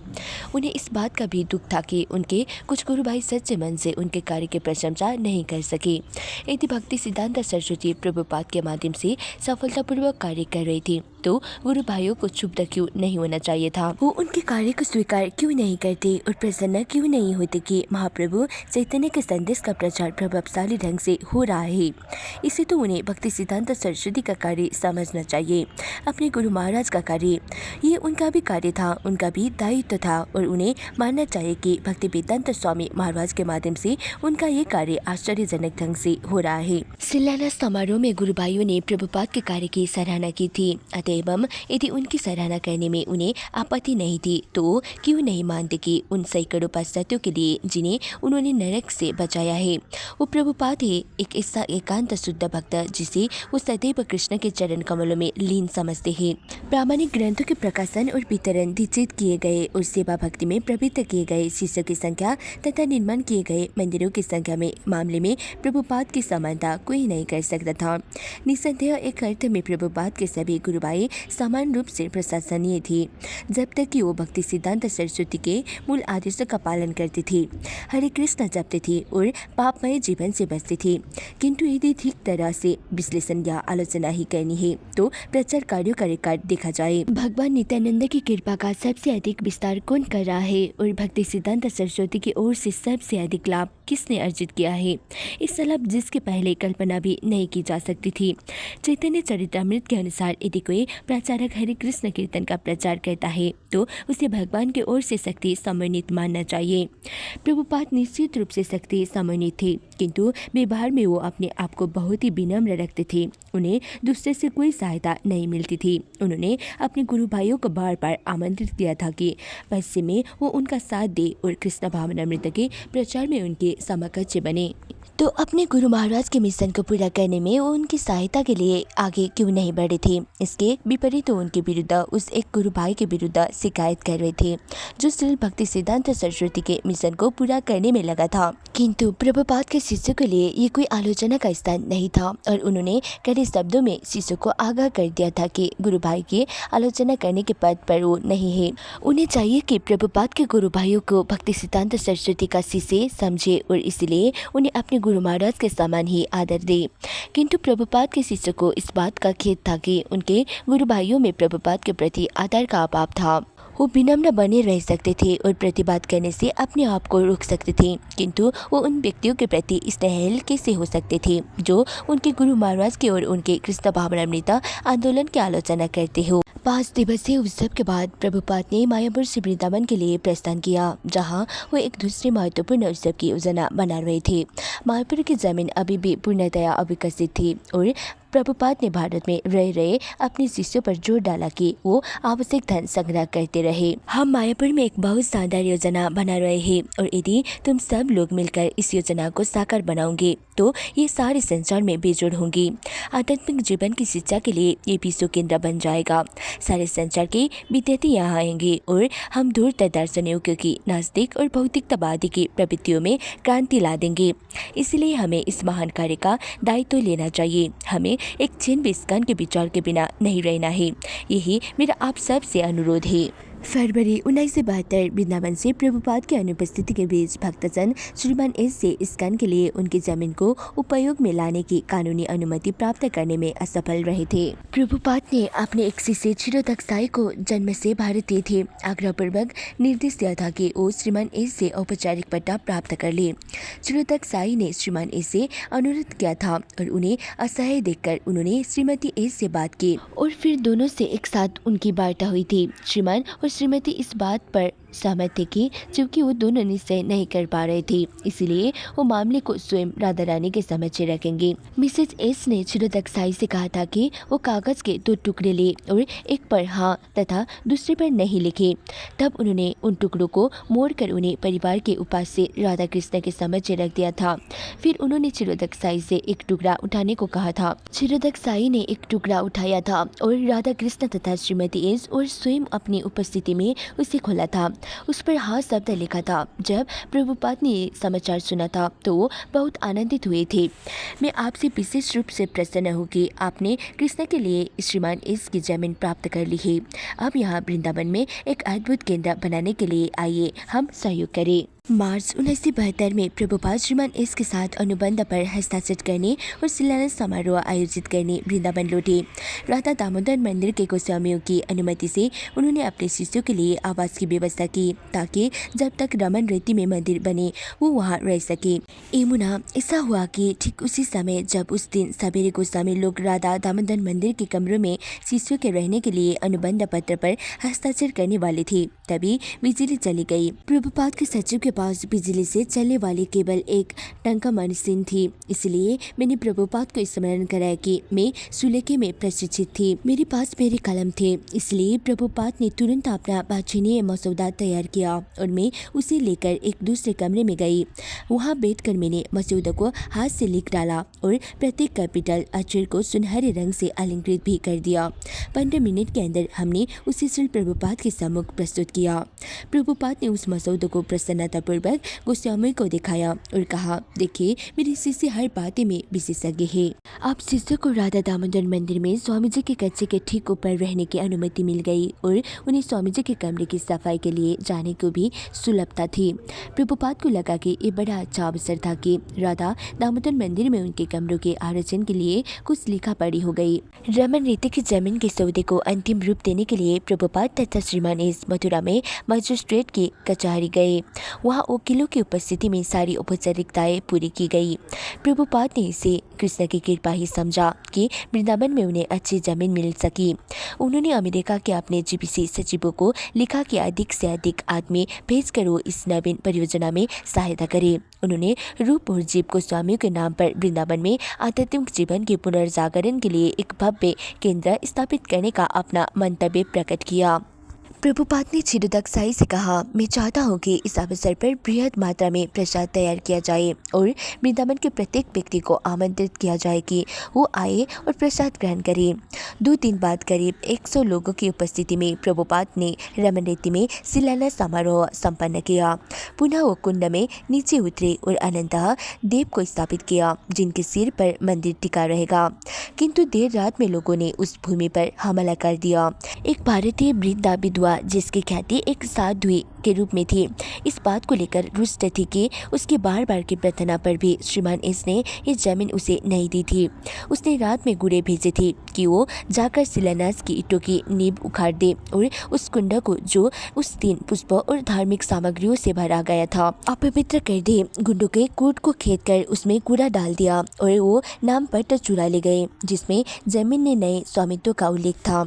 उन्हें इस बात का भी दुख था कि उनके कुछ गुरु भाई सच्चे मन से उनके कार्य की प्रशंसा नहीं कर सके। यदि भक्ति सिद्धांत सरस्वती प्रभुपाद के माध्यम से सफलतापूर्वक कार्य कर रही थी तो गुरु भाइयों को क्षुब्ध क्यों नहीं होना चाहिए था? वो उनके कार्य को स्वीकार क्यों नहीं करते और प्रसन्न क्यों नहीं होते कि महाप्रभु चैतन्य के संदेश का प्रचार प्रभावशाली ढंग से हो रहा है? इसे तो उन्हें भक्ति सिद्धांत सरस्वती का कार्य समझना चाहिए, अपने गुरु महाराज का कार्य। ये उनका भी कार्य था, उनका भी दायित्व था और उन्हें मानना चाहिए कि भक्ति वेदांत स्वामी महाराज के माध्यम से उनका ये कार्य आश्चर्यजनक ढंग से हो रहा है। शिलान्यास समारोह में गुरु भाइयों ने प्रभुपाद के कार्य की सराहना की थी। एवं यदि उनकी सराहना करने में उन्हें आपत्ति नहीं थी तो क्यों नहीं मानते कि उन सैकड़ों पाश्चात्यों के लिए जिन्हें उन्होंने नरक से बचाया है वो प्रभुपाद है, एक ऐसा एकांत शुद्ध भक्त जिसे वो सदैव कृष्ण के चरण कमलों में लीन समझते हैं। प्रामाणिक ग्रंथों के प्रकाशन और वितरण दीक्षित किए गए और सेवा भक्ति में प्रवृत्त किए गए शिष्यों की संख्या तथा निर्माण किए गए मंदिरों की संख्या में मामले में प्रभुपाद की समानता कोई नहीं कर सकता था। निसंदेह एक अर्थ में प्रभुपाद के सभी गुरु भाई समान रूप से प्रशंसनीय थे, जब तक कि वो भक्ति सिद्धांत सरस्वती के मूल आदेशों का पालन करते थे, हरे कृष्ण जपते थे और पापमय जीवन से बचते थे। किंतु यदि ठीक तरह से विश्लेषण या आलोचना ही करनी है तो प्रचार कार्यों का रिकॉर्ड देखा जाए। भगवान नित्यानंद की कृपा का सबसे अधिक विस्तार कौन कर रहा है और भक्ति सिद्धांत सरस्वती की ओर से सबसे अधिक लाभ किसने अर्जित किया है? इसका लाभ जिसके पहले कल्पना भी नहीं की जा सकती थी। चैतन्य चरितमृत के अनुसार यदि कोई प्रचारक हरे कृष्ण कीर्तन का प्रचार करता है तो उसे भगवान की ओर से शक्ति समन्वित मानना चाहिए। प्रभुपाद निश्चित रूप से शक्ति समन्वित थे, किंतु व्यवहार में वो अपने आप को बहुत ही विनम्र रखते थे। उन्हें दूसरे से कोई सहायता नहीं मिलती थी। उन्होंने अपने गुरु भाइयों को बार बार आमंत्रित किया था कि पश्चिम में वो उनका साथ दे और कृष्ण भावनामृत के प्रचार में उनके समकक्ष बने। तो अपने गुरु महाराज के मिशन को पूरा करने में वो उनकी सहायता के लिए आगे क्यों नहीं बढ़े थे। इसके विपरीत उनके विरुद्ध उस एक गुरु भाई के विरुद्ध शिकायत कर रहे थे जो श्री भक्ति सिद्धांत सरस्वती के मिशन को पूरा करने में लगा था। किंतु प्रभुपाद के शिष्यों के लिए ये कोई आलोचना का स्थान नहीं था और उन्होंने कड़े शब्दों में शिष्यों को आगाह कर दिया था कि गुरु भाई की आलोचना करने के पद पर वो नहीं है। उन्हें चाहिए कि प्रभुपाद के गुरु भाइयों को भक्ति सिद्धांत सरस्वती का शिष्य समझे और इसलिए उन्हें अपने गुरु महाराज के समान ही आदर दे। किंतु प्रभुपाद के शिष्यों को इस बात का खेद था कि उनके गुरु भाइयों में प्रभुपाद के प्रति आदर का अभाव था। वो विनम्र बने रह सकते थे और प्रतिवाद करने से अपने आप को रोक सकते थे, किंतु वो उन व्यक्तियों के प्रति स्नेहल कैसे हो सकते थे जो उनके गुरु महाराज के और उनके कृष्ण भावनामृत आंदोलन की आलोचना करते हो। 5 दिवसीय उत्सव के बाद प्रभुपाद ने मायापुर से वृंदावन के लिए प्रस्थान किया, जहां वो एक दूसरे महत्वपूर्ण उत्सव की योजना बना रहे थे। मायापुर की जमीन अभी भी पूर्णतया अविकसित थी और प्रभुपाद ने भारत में रह रहे अपने शिष्यों पर जोर डाला कि वो आवश्यक धन संग्रह करते रहे। हम मायापुर में एक बहुत शानदार योजना बना रहे हैं और यदि तुम सब लोग मिलकर इस योजना को साकार बनाओगे तो ये सारे संसार में बेजोड़ होंगी। आध्यात्मिक जीवन की शिक्षा के लिए ये विश्व केंद्र बन जाएगा। सारे संसार के विद्यार्थी यहाँ आएंगे और हम दूरतर दार्शनिकों की नास्तिक और भौतिकतावादी की प्रवृत्तियों में क्रांति ला देंगे। इसलिए हमें इस महान कार्य का दायित्व लेना चाहिए। हमें एक क्षण भी स्कंद के विचार के बिना नहीं रहना है। यही मेरा आप सब से अनुरोध है। फरवरी 1972 वृंदावन से प्रभुपाद की अनुपस्थिति के बीच भक्तजन श्रीमान एस से स्कंद के लिए उनकी जमीन को उपयोग में लाने की कानूनी अनुमति प्राप्त करने में असफल रहे थे। प्रभुपाद ने अपने एक शिष्य क्षीरोदक साई को जन्म से भारतीय थे आग्रहपूर्वक निर्देश दिया था कि वो श्रीमान एस से औपचारिक पट्टा प्राप्त कर ले। क्षीरोदक साई ने श्रीमान एस से अनुरोध किया था और उन्हें असहाय देखकर उन्होंने श्रीमती एस से बात की और फिर दोनों से एक साथ उनकी वार्ता हुई थी। श्रीमान और श्रीमती इस बात पर सहमत थे कि चूंकि वो दोनों निश्चय नहीं कर पा रहे थे, इसलिए वो मामले को स्वयं राधा रानी के समक्ष रखेंगे। मिसेज एस ने क्षीरोदक साई से कहा था कि वो कागज के 2 टुकड़े ले और एक पर हाँ तथा दूसरे पर नहीं लिखे। तब उन्होंने उन टुकड़ों को मोड़कर उन्हें परिवार के उपास्य राधा कृष्ण के समक्ष रख दिया था। फिर उन्होंने क्षीरोदक साई से एक टुकड़ा उठाने को कहा था। क्षीरोदक साई ने एक टुकड़ा उठाया था और राधा कृष्ण तथा श्रीमती एस और स्वयं अपनी उपस्थिति में उसे खोला था। उस पर हाँ शब्द लिखा था। जब प्रभुपाद ने ये समाचार सुना था तो वो बहुत आनंदित हुए थे। मैं आपसे विशेष रूप से प्रसन्न हूँ कि आपने कृष्ण के लिए श्रीमान एस की जमीन प्राप्त कर ली है। अब यहाँ वृंदावन में एक अद्भुत केंद्र बनाने के लिए आइए हम सहयोग करें। मार्च 1972 में प्रभुपाद श्रीमान एस के साथ अनुबंध पर हस्ताक्षर करने और शिलान्यास समारोह आयोजित करने वृंदावन लौटे। राधा दामोदर मंदिर के गोस्वामियों की अनुमति से उन्होंने अपने शिष्यों के लिए आवास की व्यवस्था की ताकि जब तक रमन रेती में मंदिर बने वो वहाँ रह सके। यमुना ऐसा हुआ कि ठीक उसी समय जब उस दिन सवेरे गोस्वामी लोग राधा दामोदर मंदिर के कमरों में शिष्यों के रहने के लिए अनुबंध पत्र पर हस्ताक्षर करने वाले थे, तभी बिजली चली गई। प्रभुपाद के सचिव के पास बिजली से चलने वाली केवल एक टंका मशीन थी, इसलिए मैंने प्रभुपाद को स्मरण कराया कि मैं सुलेखे में प्रशिक्षित थी। मेरे पास मेरे कलम थे, इसलिए प्रभुपाद ने तुरंत अपना वांछनीय मसौदा तैयार किया और मैं उसे लेकर एक दूसरे कमरे में गई। वहाँ बैठकर मैंने मसौदे को हाथ से लिख डाला और प्रत्येक कैपिटल अक्षर को सुनहरे रंग से अलंकृत भी कर दिया। 15 मिनट के अंदर हमने उसे श्री प्रभुपाद के सम्मुख प्रस्तुत किया। प्रभुपाद ने उस मसौदे को प्रसन्नतापूर्वक गोस्वामी को दिखाया और कहा, देखिए मेरे शिष्य हर बातें में विशेषज्ञ है। अब शिष्य को राधा दामोदर मंदिर में स्वामी जी के कच्चे के ठीक ऊपर रहने की अनुमति मिल गई और उन्हें स्वामी जी के कमरे की सफाई के लिए जाने को भी सुलभता थी। प्रभुपाद को लगा कि ये बड़ा अच्छा अवसर था कि राधा दामोदर मंदिर में उनके कमरों के आरक्षण के लिए कुछ लिखा पढ़ी हो गई। रमन रेती की जमीन के सौदे को अंतिम रूप देने के लिए प्रभुपाद तथा श्रीमान एस मथुरा में मजिस्ट्रेट की कचहरी गए। वहाँ वहाँ वकीलों की उपस्थिति में सारी औपचारिकताएं पूरी की गई। प्रभुपाद ने इसे कृष्ण की कृपा ही समझा कि वृंदावन में उन्हें अच्छी जमीन मिल सकी। उन्होंने अमेरिका के अपने जीपीसी सचिवों को लिखा कि अधिक से अधिक आदमी भेजकर वो इस नवीन परियोजना में सहायता करे। उन्होंने रूप और जीव गोस्वामियों के नाम पर वृंदावन में आध्यात्मिक जीवन के पुनर्जागरण के लिए एक भव्य केंद्र स्थापित करने का अपना मंतव्य प्रकट किया। प्रभुपाद ने छिदोदकसाई से कहा, मैं चाहता हूँ कि इस अवसर पर बृहद मात्रा में प्रसाद तैयार किया जाए और वृंदावन के प्रत्येक व्यक्ति को आमंत्रित किया जाए कि वो आए और प्रसाद ग्रहण करे। 2 दिन बाद करीब 100 लोगों की उपस्थिति में प्रभुपाद ने रमनरेती में शिलान्यास समारोह संपन्न किया। पुनः वो कुंड में नीचे उतरे और अनंतः देव को स्थापित किया जिनके सिर पर मंदिर टिका रहेगा। किंतु देर रात में लोगों ने उस भूमि पर हमला कर दिया। एक भारतीय वृद्धा विधवा जिसकी ख्याति एक साध्वी के रूप में थी, इस बात को लेकर रुष्ट थी कि उसकी बार बार की प्रार्थना पर भी श्रीमान एस ने ये जमीन उसे नहीं दी थी। उसने रात में गुड़े भेजे थे कि वो जाकर शिलान्यास की ईंटों की नींव उखाड़ दे और उस कुंड को जो उस दिन पुष्पों और धार्मिक सामग्रियों से भरा गया था अपवित्र कर दे। गुंडों के कूट को खेद कर उसमें कूड़ा डाल दिया और वो नाम पत्र चुरा ले गए जिसमें जमीन ने नए स्वामित्व का उल्लेख था।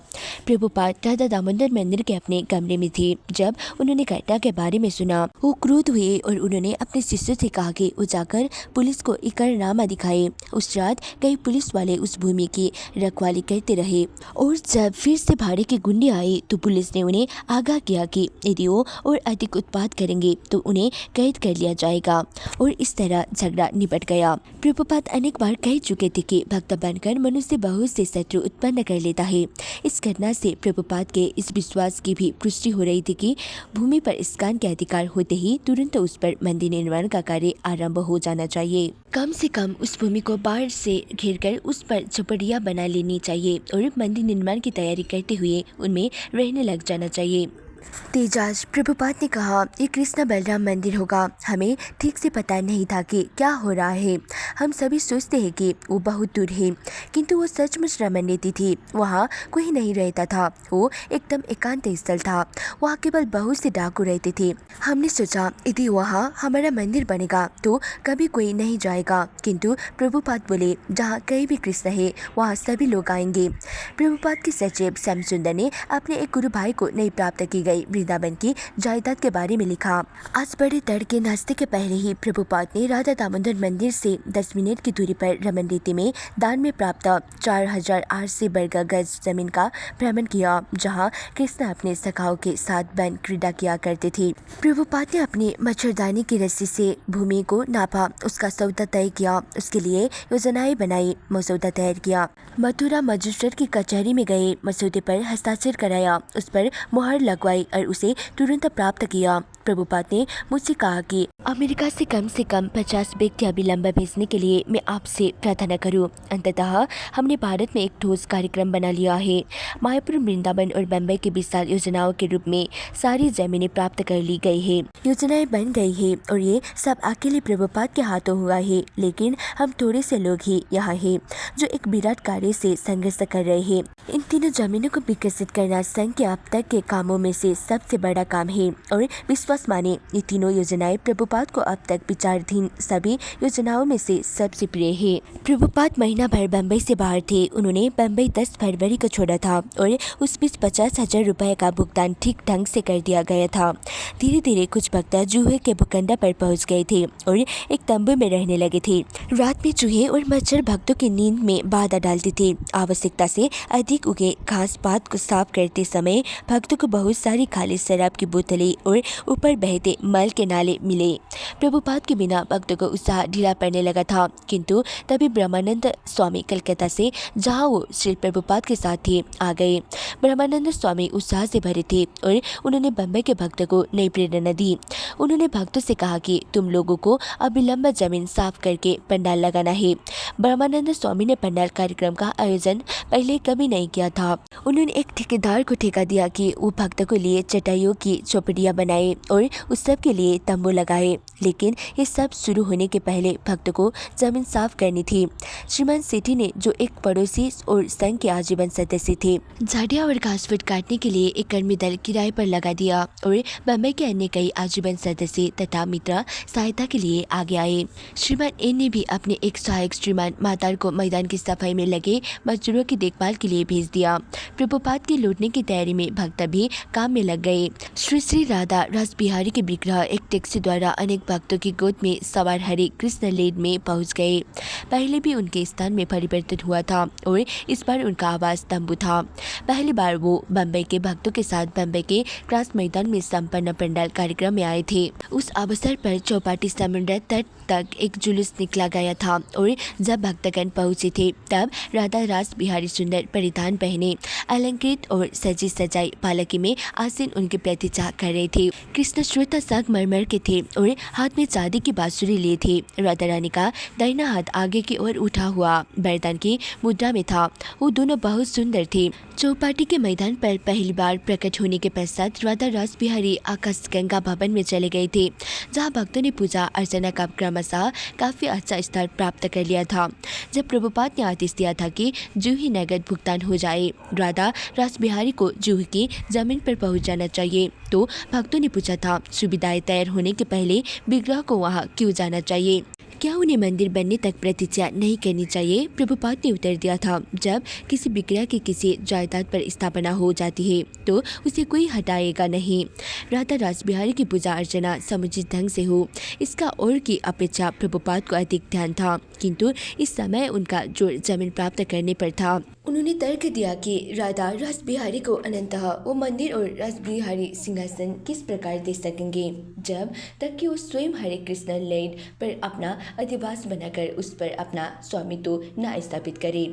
प्रभुपाद राधा दामोदर मंदिर के अपने कमरे में थे जब उन्होंने घटना के बारे में सुना। वो क्रोध हुए और उन्होंने अपने शिष्य से कहा कि वो जाकर पुलिस को इकरारनामा दिखाए। उस रात कई पुलिस वाले उस भूमि की रखवाली करते रहे और जब फिर से भाड़े के गुंडे आए तो पुलिस ने उन्हें आगाह किया कि यदि वो और अधिक उत्पात करेंगे तो उन्हें कैद कर लिया जाएगा और इस तरह झगड़ा निपट गया। प्रभुपाद अनेक बार कह चुके थे कि भक्त बनकर मनुष्य बहुत से शत्रु उत्पन्न कर लेता है। इस घटना से प्रभुपाद के इस विश्वास की भी पुष्टि हो रही थी कि भूमि पर इस्कान के अधिकार होते ही तुरंत उस पर मंदिर निर्माण का कार्य आरंभ हो जाना चाहिए। कम से कम उस भूमि को बाढ़ से घेरकर उस पर झोपड़ियां बना लेनी चाहिए और मंदिर निर्माण की तैयारी करते हुए उनमें रहने लग जाना चाहिए। तेजाज प्रभुपाद ने कहा, ये कृष्ण बलराम मंदिर होगा। हमें ठीक से पता नहीं था कि क्या हो रहा है। हम सभी सोचते हैं कि वो बहुत दूर है, किंतु वो सचमुच रमनरेती थी। वहाँ कोई नहीं रहता था। वो एकदम एकांत स्थल था। वहाँ केवल बहुत से डाकू रहते थे। हमने सोचा यदि वहाँ हमारा मंदिर बनेगा तो कभी कोई नहीं जाएगा, किंतु प्रभुपाद बोले जहाँ कहीं भी कृष्ण है वहाँ सभी लोग आएंगे। प्रभुपाद के सचिव श्यामसुंदर ने अपने एक गुरु भाई को नहीं प्राप्त की गई वृंदावन की जायदाद के बारे में लिखा। आज बड़े तड़के नाश्ते के पहले ही प्रभुपाद ने राधा दामोदर मंदिर से 10 मिनट की दूरी पर रमनरेती में दान में प्राप्त 4800 वर्ग गज जमीन का भ्रमण किया जहां कृष्ण अपने सखाओं के साथ वन क्रीड़ा किया करते थे। प्रभुपाद ने अपनी मच्छरदानी की रस्सी से भूमि को नापा, उसका सौदा तय किया, उसके लिए योजनाएं बनाई, मसौदा तैयार किया। मथुरा मजिस्ट्रेट की कचहरी में गए, मसौदे पर हस्ताक्षर कराया, उस पर मुहर लगवाई और उसे तुरंत प्राप्त किया। प्रभुपाद ने मुझसे कहा कि अमेरिका से कम 50 व्यक्ति अविलंब भेजने के लिए मैं आपसे प्रार्थना करूं। अंततः हमने भारत में एक ठोस कार्यक्रम बना लिया है। मायापुर, वृंदावन और बम्बई की विशाल योजनाओं के रूप में सारी जमीनें प्राप्त कर ली गई है। योजनाएं बन गई है और ये सब अकेले प्रभुपाद के हाथों हुआ है, लेकिन हम थोड़े से लोग ही यहाँ है जो एक विराट कार्य से संघर्ष कर रहे हैं। इन तीनों जमीनों को विकसित करना संघ के अब तक के कामों में से सबसे बड़ा काम है और विश्वास माने ये तीनों योजनाएं प्रभुपाद को अब तक विचाराधीन सभी योजनाओं में से सबसे प्रिय है। प्रभुपाद महीना भर बम्बई से बाहर थे। उन्होंने बम्बई 10 फरवरी को छोड़ा था और उस बीच 50,000 रुपए का भुगतान ठीक ढंग से कर दिया गया था। धीरे धीरे कुछ भक्त जूहे के भूखंड पर पहुंच गए थे और एक तंबू में रहने लगे थे। रात में चूहे और मच्छर भक्तों की नींद में बाधा डालते थे। आवश्यकता से अधिक उगे घास पात को साफ करते समय भक्तों को बहुत सारी खाली शराब की बोतलें और ऊपर बहते मल के नाले मिले। प्रभुपाद के बिना भक्तों को उत्साह ढीला पड़ने लगा था, किंतु तभी ब्रह्मानंद स्वामी कलकत्ता से, जहाँ वो श्री प्रभुपाद के साथ थे, आ गए। ब्रह्मानंद स्वामी उत्साह से भरे थे और उन्होंने बम्बई के भक्तों को नई प्रेरणा दी। उन्होंने भक्तों से कहा कि तुम लोगों को अविलंब जमीन साफ करके पंडाल लगाना है। ब्रह्मानंद स्वामी ने पंडाल कार्यक्रम का आयोजन पहले कभी नहीं किया था। उन्होंने एक ठेकेदार को ठेका दिया कि वो भक्तों के लिए चटाइयों की झोपड़ियां बनाए और उस सब के लिए तंबू लगाए। लेकिन ये सब शुरू होने के पहले भक्तों को जमीन साफ करनी थी। श्रीमान सेठी ने, जो एक पड़ोसी और संघ के आजीवन सदस्य थे, झाड़ियाँ और घास फूट काटने के लिए एक कर्मी दल किराए पर लगा दिया और बम्बई के अन्य कई आजीवन सदस्य तथा मित्र सहायता के लिए आगे आए। श्रीमान एन ने भी अपने एक सहायक श्रीमान मातार को मैदान की सफाई में लगे मजदूरों की देखभाल के लिए भेज दिया। प्रभुपाद के लौटने की तैयारी में भक्त भी काम में लग गए। श्री श्री राधा रास बिहारी के विग्रह एक टैक्सी द्वारा अनेक भक्तों की गोद में सवार हरे कृष्ण लेन में पहुंच गए। पहले भी उनके स्थान में परिवर्तन हुआ था और इस बार उनका आवास तंबू था। पहली बार वो बम्बई के भक्तों के साथ बम्बई के क्रास मैदान में संपन्न पंडाल कार्यक्रम में आए थे। उस अवसर पर चौपाटी समुद्र तट तक एक जुलूस निकला गया था और जब भक्तगण पहुंचे थे तब राधा रास बिहारी सुंदर परिधान पहने अलंकृत और सजी सजाई पालकी में आसीन उनकी प्रतीक्षा कर रहे थे। कृष्ण श्वेत संगमरमर के थे और हाथ में चांदी की बांसुरी लिए थे। राधा रानी का दाहिना हाथ आगे की ओर उठा हुआ वरदान की मुद्रा में था। वो दोनों बहुत सुंदर थे। चौपाटी के मैदान पर पहली बार प्रकट होने के पश्चात राधा रास बिहारी आकाश गंगा भवन में चले गए थे, जहाँ भक्तों ने पूजा अर्चना का क्रमशः काफी अच्छा स्तर प्राप्त कर लिया था। जब प्रभुपाद ने आदेश दिया था कि जूही नगद भुगतान हो जाए, राधा रास बिहारी को जूही की जमीन पर पहुंच जाना चाहिए, तो भक्तों ने पूछा था सुविधाएं तैयार होने के पहले विग्रह को वहां क्यों जाना चाहिए, क्या उन्हें मंदिर बनने तक प्रतीक्षा नहीं करनी चाहिए। प्रभुपाद ने उत्तर दिया था, जब किसी विग्रह की किसी जायदाद पर स्थापना हो जाती है तो उसे कोई हटाएगा नहीं। राधा रास बिहारी की पूजा अर्चना समुचित ढंग से हो, इसका और की अपेक्षा प्रभुपाद को अधिक ध्यान था, किंतु इस समय उनका जोर जमीन प्राप्त करने पर था। उन्होंने तर्क दिया कि राधा रास बिहारी को अनंतः वो मंदिर और रास बिहारी सिंहासन किस प्रकार दे सकेंगे जब तक कि वो स्वयं हरे कृष्ण लैंड पर अपना अधिवास बनाकर उस पर अपना स्वामित्व न स्थापित करे।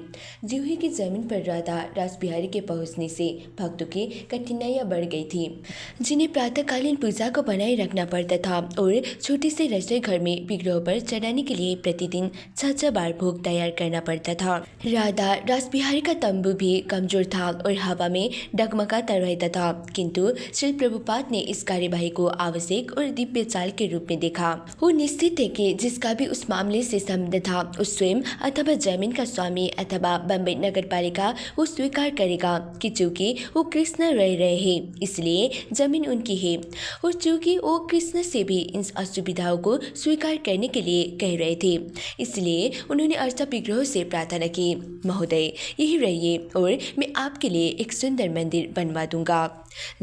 जूही की जमीन पर राधा रास बिहारी के पहुंचने से भक्तों की कठिनाइयां बढ़ गई थी, जिन्हें प्रातःकालीन पूजा को बनाए रखना पड़ता था और छोटे से रसोई घर में विग्रहों पर चढ़ाने के लिए प्रतिदिन 6 बार भोग तैयार करना पड़ता था। राधा रास बिहारी का तंबू भी कमजोर था और हवा में डगमगाता रहता था, किंतु श्री प्रभुपाद ने इस कार्यवाही को आवश्यक और दिव्य चाल के रूप में देखा। वो निश्चित है कि जिसका भी उस मामले से संबंध था, उस स्वयं अथवा जमीन का स्वामी अथवा बम्बई नगर पालिका वो स्वीकार करेगा कि चूंकि वो कृष्ण रह रहे हैं इसलिए जमीन उनकी है, और चूंकि वो कृष्ण से भी इन असुविधाओं को स्वीकार करने के लिए कह रहे थे, इसलिए उन्होंने अर्चा विग्रह से प्रार्थना की, महोदय यही रहिए और मैं आपके लिए एक सुंदर मंदिर बनवा दूंगा।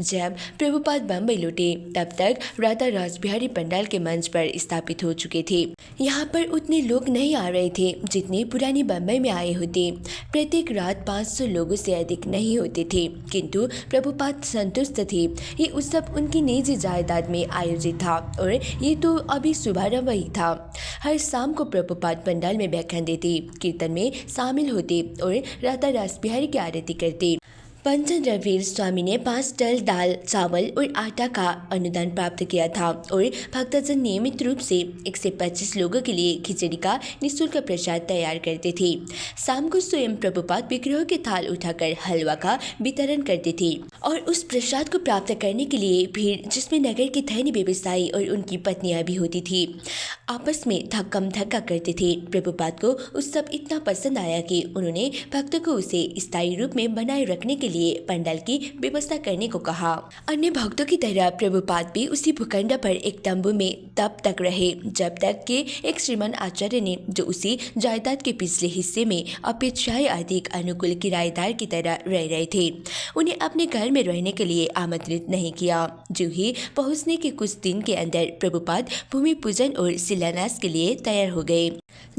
जब प्रभुपाद बम्बई लौटे तब तक राधा रास बिहारी पंडाल के मंच पर स्थापित हो चुके थे। यहाँ पर उतने लोग नहीं आ रहे थे जितने पुरानी बम्बई में आए होते। प्रत्येक रात 500 लोगों से अधिक नहीं होते थे, किंतु प्रभुपाद संतुष्ट थे। ये उत्सव उनकी निजी जायदाद में आयोजित था और ये तो अभी शुभारंभ ही था। हर शाम को प्रभुपाद पंडाल में व्याख्यान देते, कीर्तन में शामिल होते और राधा रास बिहारी की आरती करते। पंचन रवीर स्वामी ने 5 टन दाल चावल और आटा का अनुदान प्राप्त किया था और भक्तजन नियमित रूप से 125 लोगों के लिए खिचड़ी का निःशुल्क प्रसाद तैयार करते थे। शाम को स्वयं प्रभुपाद विग्रह के थाल उठाकर हलवा का वितरण करते थे और उस प्रसाद को प्राप्त करने के लिए भीड़, जिसमें नगर के धनी व्यवसायी और उनकी पत्नियां भी होती थी, आपस में धक्कम धक्का करते थे। प्रभुपाद को उस सब इतना पसंद आया कि उन्होंने भक्तों को उसे स्थायी रूप में बनाए रखने के लिए पंडाल की व्यवस्था करने को कहा। अन्य भक्तों की तरह प्रभुपाद भी उसी भूखंड पर एक तंबू में तब तक रहे जब तक कि एक श्रीमान आचार्य ने, जो उसी जायदाद के पिछले हिस्से में अपेक्षाएं अधिक अनुकूल किराएदार की तरह रह रहे थे, उन्हें अपने घर में रहने के लिए आमंत्रित नहीं किया। जूही पहुंचने के कुछ दिन के अंदर प्रभुपाद भूमि पूजन और शिलान्यास के लिए तैयार हो गए।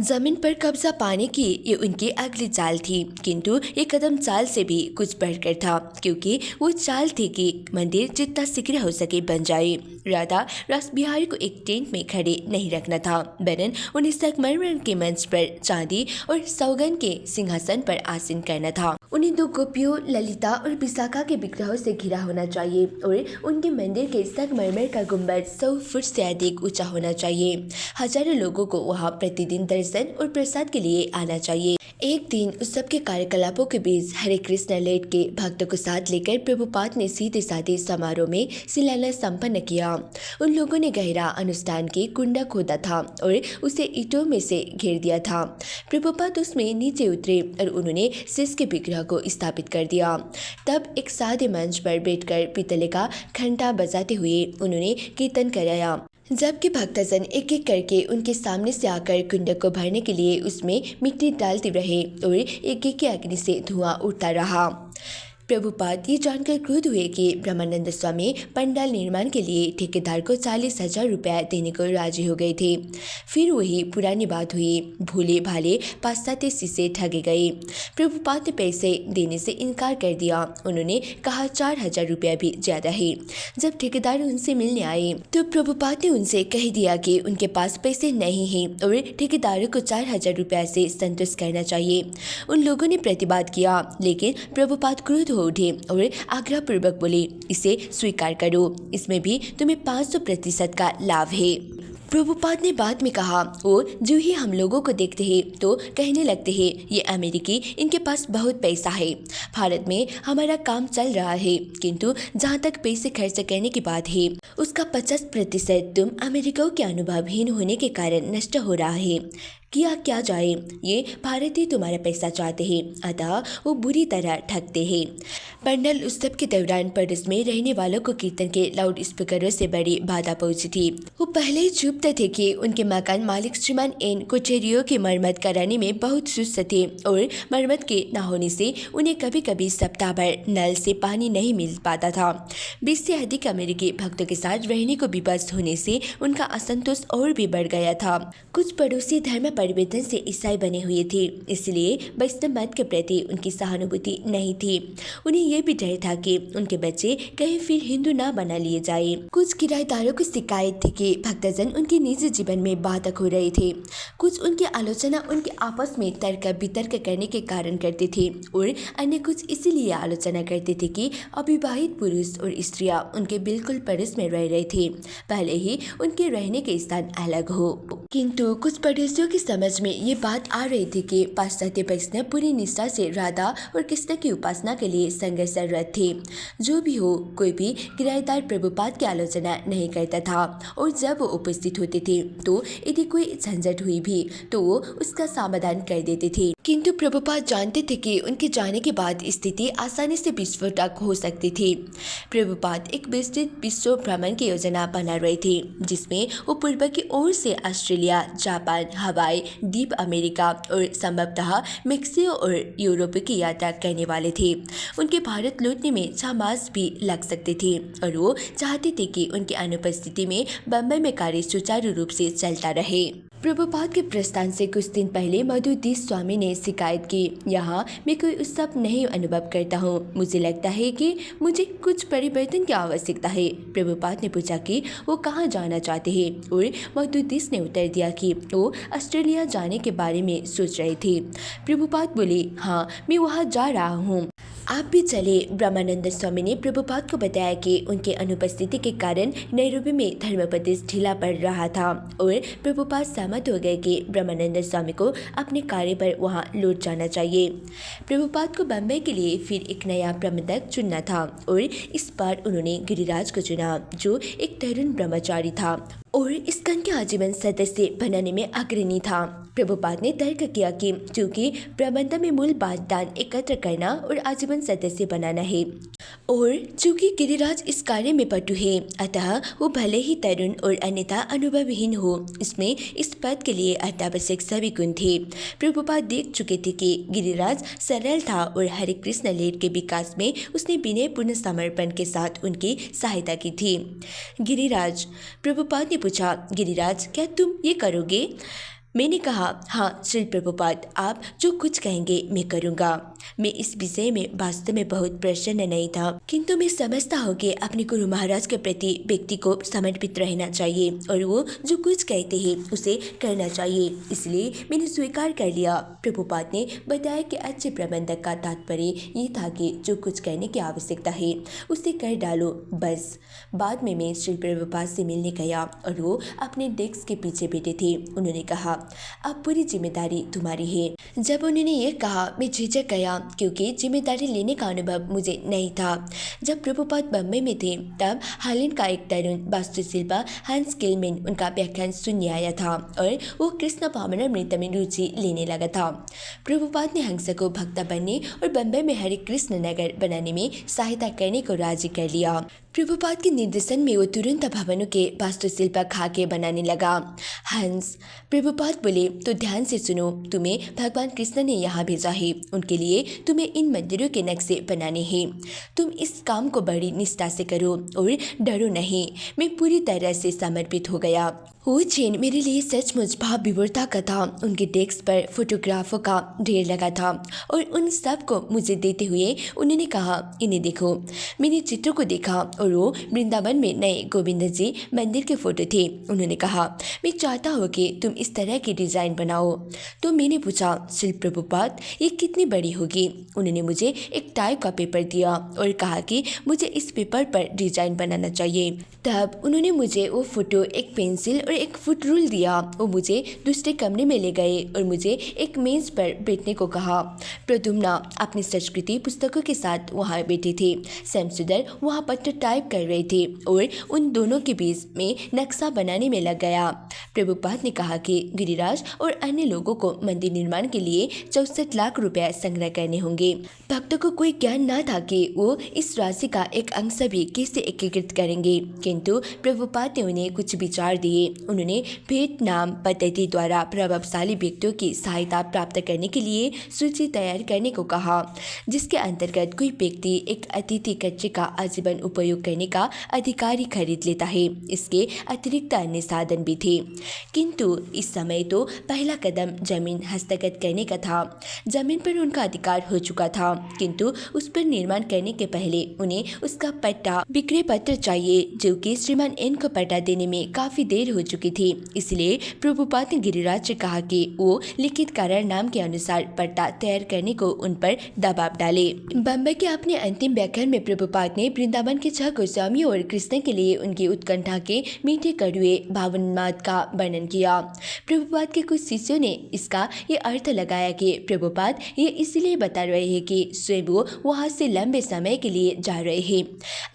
जमीन पर कब्जा पाने की ये उनकी अगली चाल थी, किंतु ये कदम चाल से भी कुछ बढ़कर था, क्योंकि वो चाल थी कि मंदिर जितना शीघ्र हो सके बन जाए। राधा रास बिहारी को एक टेंट में खड़े नहीं रखना था, वरन उन्हें संगमरमर के मंच पर चांदी और सौगन के सिंहासन पर आसीन करना था। उन्हें 2 गोपियों ललिता और विशाखा के विग्रहों से घिरा होना चाहिए और उनके मंदिर के संगमरमर का गुंबद 100 फुट से अधिक ऊंचा होना चाहिए। हजारों लोगों को वहां प्रतिदिन दर्शन और प्रसाद के लिए आना चाहिए। एक दिन उस सब के कार्यकलापों के बीच हरे कृष्ण लेट के भक्तों को साथ लेकर प्रभुपाद ने सीधे साधे समारोह में शिलान्यास संपन्न किया। उन लोगों ने गहरा अनुष्ठान की कुंडा खोदा था और उसे ईंटों में से घेर दिया था। प्रभुपाद उसमें नीचे उतरे और उन्होंने शिष के विग्रह को स्थापित कर दिया। तब एक सादे मंच पर बैठकर पीतले का घंटा बजाते हुए उन्होंने कीर्तन कराया, जबकि भक्तजन एक एक करके उनके सामने से आकर कुंड को भरने के लिए उसमें मिट्टी डालते रहे और एक एक की अग्नि से धुआं उठता रहा। प्रभुपाद ये जानकर क्रुद्ध हुए कि ब्रह्मानंद स्वामी पंडाल निर्माण के लिए ठेकेदार को 40,000 रुपया देने को राजी हो गए थे। फिर वही पुरानी बात हुई, भूले भाले पाश्चात्य शिष्य ठगे गए। प्रभुपाद ने पैसे देने से इनकार कर दिया। उन्होंने कहा 4,000 रुपया भी ज़्यादा है। जब ठेकेदार उनसे मिलने आए तो प्रभुपाद ने उनसे कह दिया कि उनके पास पैसे नहीं हैं और ठेकेदारों को 4,000 रुपया से संतुष्ट करना चाहिए। उन लोगों ने प्रतिवाद किया, लेकिन प्रभुपाद क्रुद्ध उठे और आग्रहपूर्वक बोले, इसे स्वीकार करो, इसमें भी तुम्हें 500% का लाभ है। प्रभुपाद ने बाद में कहा, और जो ही हम लोगों को देखते हैं तो कहने लगते हैं ये अमेरिकी, इनके पास बहुत पैसा है, भारत में हमारा काम चल रहा है, किंतु जहाँ तक पैसे खर्च करने की बात है उसका 50% तुम अमेरिकाओं के अनुभवहीन होने के कारण नष्ट हो रहा है। किया क्या जाए, ये भारतीय तुम्हारा पैसा चाहते हैं, अतः वो बुरी तरह ठगते हैं। पंडाल उत्सव के दौरान पड़ोस में रहने वालों को कीर्तन के लाउड स्पीकरों से बड़ी बाधा पहुंची थी। वो पहले ही चुपते थे कि उनके मकान मालिक श्रीमान एन कोठरियों की मरम्मत कराने में बहुत सुस्त थे और मरम्मत के न होने से उन्हें कभी कभी सप्ताह भर नल से पानी नहीं मिल पाता था। 20 से अधिक अमेरिकी भक्तों के साथ रहने को विवश होने से उनका असंतोष और भी बढ़ गया था। कुछ पड़ोसी धर्म परिवर्तन से ईसाई बने हुए थे, इसलिए वैष्णव मत के प्रति उनकी सहानुभूति नहीं थी। उन्हें यह भी डर था कि उनके बच्चे कहीं फिर हिंदू ना बना लिए जाए। कुछ किराएदारों को शिकायत थी कि भक्तजन उनके निजी जीवन में बाधक हो रहे थे। कुछ उनकी आलोचना उनके आपस में तर्क वितर्क करने के कारण करते थे और अन्य कुछ इसीलिए आलोचना करते थे कि अविवाहित पुरुष और स्त्रियां उनके बिल्कुल पड़ोस में रह रहे थे, पहले ही उनके रहने के स्थान अलग हो। किंतु कुछ पड़ोसियों की समझ में ये बात आ रही थी कि पाश्चात्य वैष्णव पूरी निष्ठा से राधा और कृष्ण की उपासना के लिए संघर्षरत थे। जो भी हो, कोई भी किराएदार प्रभुपाद की आलोचना नहीं करता था और जब वो उपस्थित होते थे तो यदि कोई झंझट हुई भी तो वो उसका समाधान कर देते थे। किंतु प्रभुपाद जानते थे कि उनके जाने के बाद स्थिति आसानी से विस्फोटक हो सकती थी। प्रभुपाद एक विस्तृत विश्व भ्रमण की योजना बना रहे थे, जिसमें वो पूर्व की ओर से ऑस्ट्रेलिया, जापान, हवाई द्वीप, अमेरिका और संभवतः मेक्सिको और यूरोप की यात्रा करने वाले थे। उनके भारत लौटने में 6 मास भी लग सकते थे और वो चाहते थे कि उनकी अनुपस्थिति में बम्बई में कार्य सुचारू रूप से चलता रहे। प्रभुपाद के प्रस्थान से कुछ दिन पहले मधुदीस स्वामी ने शिकायत की, यहाँ मैं कोई उत्सव नहीं अनुभव करता हूँ, मुझे लगता है कि मुझे कुछ परिवर्तन की आवश्यकता है। प्रभुपाद ने पूछा कि वो कहाँ जाना चाहते हैं और मधुदीस ने उत्तर दिया कि वो ऑस्ट्रेलिया जाने के बारे में सोच रहे थे। प्रभुपाद बोले, हाँ मैं वहाँ जा रहा हूँ, आप भी चले। ब्रह्मानंद स्वामी ने प्रभुपाद को बताया कि उनके अनुपस्थिति के कारण नैरोबी में धर्मोपदेश ढीला पड़ रहा था और प्रभुपाद सहमत हो गए कि ब्रह्मानंद स्वामी को अपने कार्य पर वहां लौट जाना चाहिए। प्रभुपाद को बम्बई के लिए फिर एक नया प्रबंधक चुनना था और इस बार उन्होंने गिरिराज को चुना, जो एक तरुण ब्रह्मचारी था और इस्कॉन के आजीवन सदस्य बनाने में अग्रणी था। प्रभुपाद ने तर्क किया कि चूंकि प्रबंधन में मूल दान एकत्र करना और आजीवन सदस्य बनाना है और चूंकि गिरिराज इस कार्य में पटु है, अतः वो भले ही तरुण और अन्यथा अनुभवहीन हो, इसमें इस पद के लिए अत्यावश्यक सभी गुण थे। प्रभुपाद देख चुके थे कि गिरिराज सरल था और हरे कृष्ण लेर के विकास में उसने विनयपूर्ण समर्पण के साथ उनकी सहायता की थी। गिरिराज, प्रभुपाद ने पूछा, गिरिराज क्या तुम ये करोगे? मैंने कहा, हाँ श्री प्रभुपाद, आप जो कुछ कहेंगे मैं करूँगा। मैं इस विषय में वास्तव में बहुत प्रसन्न नहीं था, किंतु मैं समझता हूँ कि अपने गुरु महाराज के प्रति व्यक्ति को समर्पित रहना चाहिए और वो जो कुछ कहते हैं उसे करना चाहिए, इसलिए मैंने स्वीकार कर लिया। प्रभुपाद ने बताया कि अच्छे प्रबंधक का तात्पर्य ये था कि जो कुछ करने की आवश्यकता है उसे कर डालो बस। बाद में मैं श्री प्रभुपाद से मिलने गया और वो अपने डेस्क के पीछे बैठे थे। उन्होंने कहा, अब पूरी जिम्मेदारी तुम्हारी है। जब उन्होंने ये कहा मैं झिझक गया, क्योंकि जिम्मेदारी लेने का अनुभव मुझे नहीं था। जब प्रभुपाद बम्बई में थे तब हालैंड का एक तरुण वास्तुशिल्पी हंस किलमैन उनका व्याख्यान सुनने आया था और वो कृष्ण भावनामृत में रुचि लेने लगा था। प्रभुपाद ने हंस को भक्त बनने और बम्बई में हरे कृष्ण नगर बनाने में सहायता करने को राजी कर लिया। प्रभुपाद के निर्देशन में वो तुरंत भवनों के वास्तुशिल्प खाके बनाने लगा। हंस, प्रभुपाद बोले, तो ध्यान से सुनो, तुम्हें भगवान कृष्ण ने यहाँ भेजा है, उनके लिए तुम्हें इन मंदिरों के नक्शे बनाने हैं। तुम इस काम को बड़ी निष्ठा से करो और डरो नहीं। मैं पूरी तरह से समर्पित हो गया। वो क्षण मेरे लिए सचमुच भाव विभोरता का था। उनके डेस्क पर फोटोग्राफों का ढेर लगा था और उन सब को मुझे देते हुए उन्होंने कहा, इन्हें देखो। मैंने चित्रों को देखा और वो वृंदावन में नए गोविंद जी मंदिर के फोटो थे। उन्होंने कहा, मैं चाहता हूँ कि तुम इस तरह की डिज़ाइन बनाओ। तो मैंने पूछा, श्री प्रभुपाद ये कितनी बड़ी होगी? उन्होंने मुझे एक टाइप का पेपर दिया और कहा कि मुझे इस पेपर पर डिज़ाइन बनाना चाहिए। तब उन्होंने मुझे वो फोटो, एक पेंसिल और एक फुट रूल दिया। वो मुझे दूसरे कमरे में ले गए और मुझे एक मेज पर बैठने को कहा। प्रद्युम्ना अपनी संस्कृति पुस्तकों के साथ वहाँ बैठे थे। शमसुंदर वहाँ पत्र टाइप कर रहे थे और उन दोनों के बीच में नक्शा बनाने में लग गया। प्रभुपाद ने कहा कि गिरिराज और अन्य लोगों को मंदिर निर्माण के लिए 64 लाख रुपए संग्रह करने होंगे। भक्तों को कोई ज्ञान न था कि वो इस राशि का एक अंश भी कैसे एकीकृत करेंगे, किंतु प्रभुपाद ने उन्हें कुछ विचार दिए। उन्होंने भेंट नाम पद्धति द्वारा प्रभावशाली व्यक्तियों की सहायता प्राप्त करने के लिए सूची तैयार करने को कहा, जिसके अंतर्गत कोई व्यक्ति एक अतिथि कच्चे का आजीवन उपयोग करने का अधिकारी खरीद लेता है। इसके अतिरिक्त अन्य साधन भी थे, किंतु इस समय तो पहला कदम जमीन हस्तगत करने का था। जमीन पर उनका अधिकार हो चुका था, किंतु उस पर निर्माण करने के पहले उन्हें उसका पट्टा विक्रय पत्र चाहिए, जो कि श्रीमान एन को पट्टा देने में काफी देर हो चुकी थी। इसलिए प्रभुपाद ने गिरिराज से कहा कि वो लिखित करार नाम के अनुसार पट्टा तैयार करने को उन पर दबाव डाले। बम्बई के अपने अंतिम व्याख्यान में प्रभुपाद ने वृंदावन के 6 गोस्वामी और कृष्ण के लिए उनकी उत्कंठा के मीठे कड़वे भावोन्माद का वर्णन किया। प्रभुपाद के कुछ शिष्यों ने इसका ये अर्थ लगाया कि प्रभुपाद ये इसलिए बता रहे हैं कि स्वयं वो वहाँ से लंबे समय के लिए जा रहे हैं।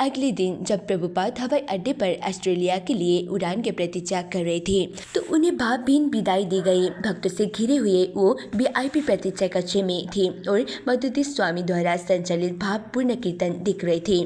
अगले दिन जब प्रभुपाद हवाई अड्डे पर ऑस्ट्रेलिया के लिए उड़ान की प्रतीक्षा कर रहे थे तो उन्हें भावभीन विदाई दी गई। भक्तों से घिरे हुए वो VIP प्रतीक्षा कक्ष में थे और मधुदी स्वामी द्वारा संचालित भावपूर्ण कीर्तन दिख रहे थे।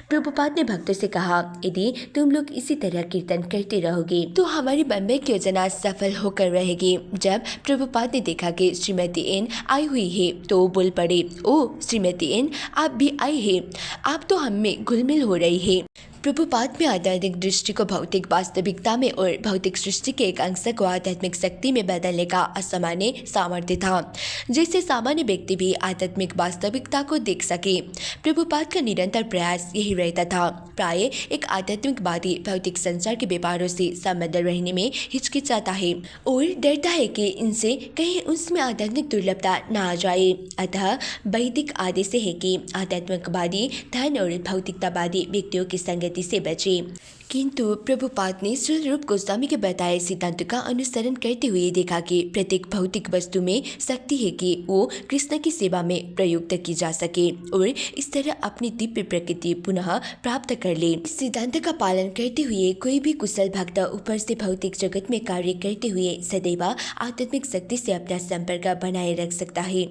प्रभुपाद ने भक्तों से कहा, यदि तुम लोग इसी तरह कीर्तन करते रहोगे तो हमारी बम्बई की योजना सफल होकर रहेगी। जब प्रभुपाद ने देखा कि श्रीमती एन आई हुई है तो बोल पड़े, ओ श्रीमती एन, आप भी आई है, आप तो हम में घुलमिल हो रही है। प्रभुपाद में आध्यात्मिक दृष्टि को भौतिक वास्तविकता में और भौतिक सृष्टि के एक अंश को आध्यात्मिक शक्ति में बदलने का असामान्य सामर्थ्य था, जिससे सामान्य व्यक्ति भी आध्यात्मिक वास्तविकता को देख सके। प्रभुपाद का निरंतर प्रयास यही रहता था। प्राय एक आध्यात्मिकवादी भौतिक संसार के व्यापारों से संबद्ध रहने में हिचकिचाता है और डरता है कि इनसे कहीं उसमें आध्यात्मिक दुर्लभता न आ जाए। अतः वैदिक आदेश है कि आध्यात्मिकवादी धन और भौतिकतावादी व्यक्तियों की संगति से बचे। किंतु प्रभुपाद ने श्री रूप गोस्वामी के बताए सिद्धांत का अनुसरण करते हुए देखा कि प्रत्येक भौतिक वस्तु में शक्ति है कि वो कृष्ण की सेवा में प्रयुक्त की जा सके और इस तरह अपनी दिव्य प्रकृति पुनः प्राप्त कर ले। इस सिद्धांत का पालन करते हुए कोई भी कुशल भक्त ऊपर से भौतिक जगत में कार्य करते हुए सदैव आध्यात्मिक शक्ति से अपना संपर्क बनाए रख सकता है।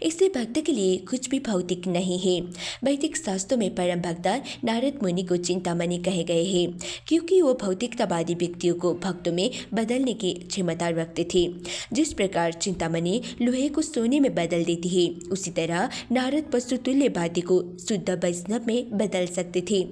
इससे भक्त के लिए कुछ भी भौतिक नहीं है। वैदिक शास्त्रों में परम भक्त नारद मुनि को चिंतामणि कहे गए हैं, क्योंकि वो भौतिकतावादी व्यक्तियों को भक्तों में बदलने की क्षमता रखते थे। जिस प्रकार चिंतामणि लोहे को सोने में बदल देती है, उसी तरह नारद पशुतुल्य वाद्य को शुद्ध वैष्णव में बदल सकते थे।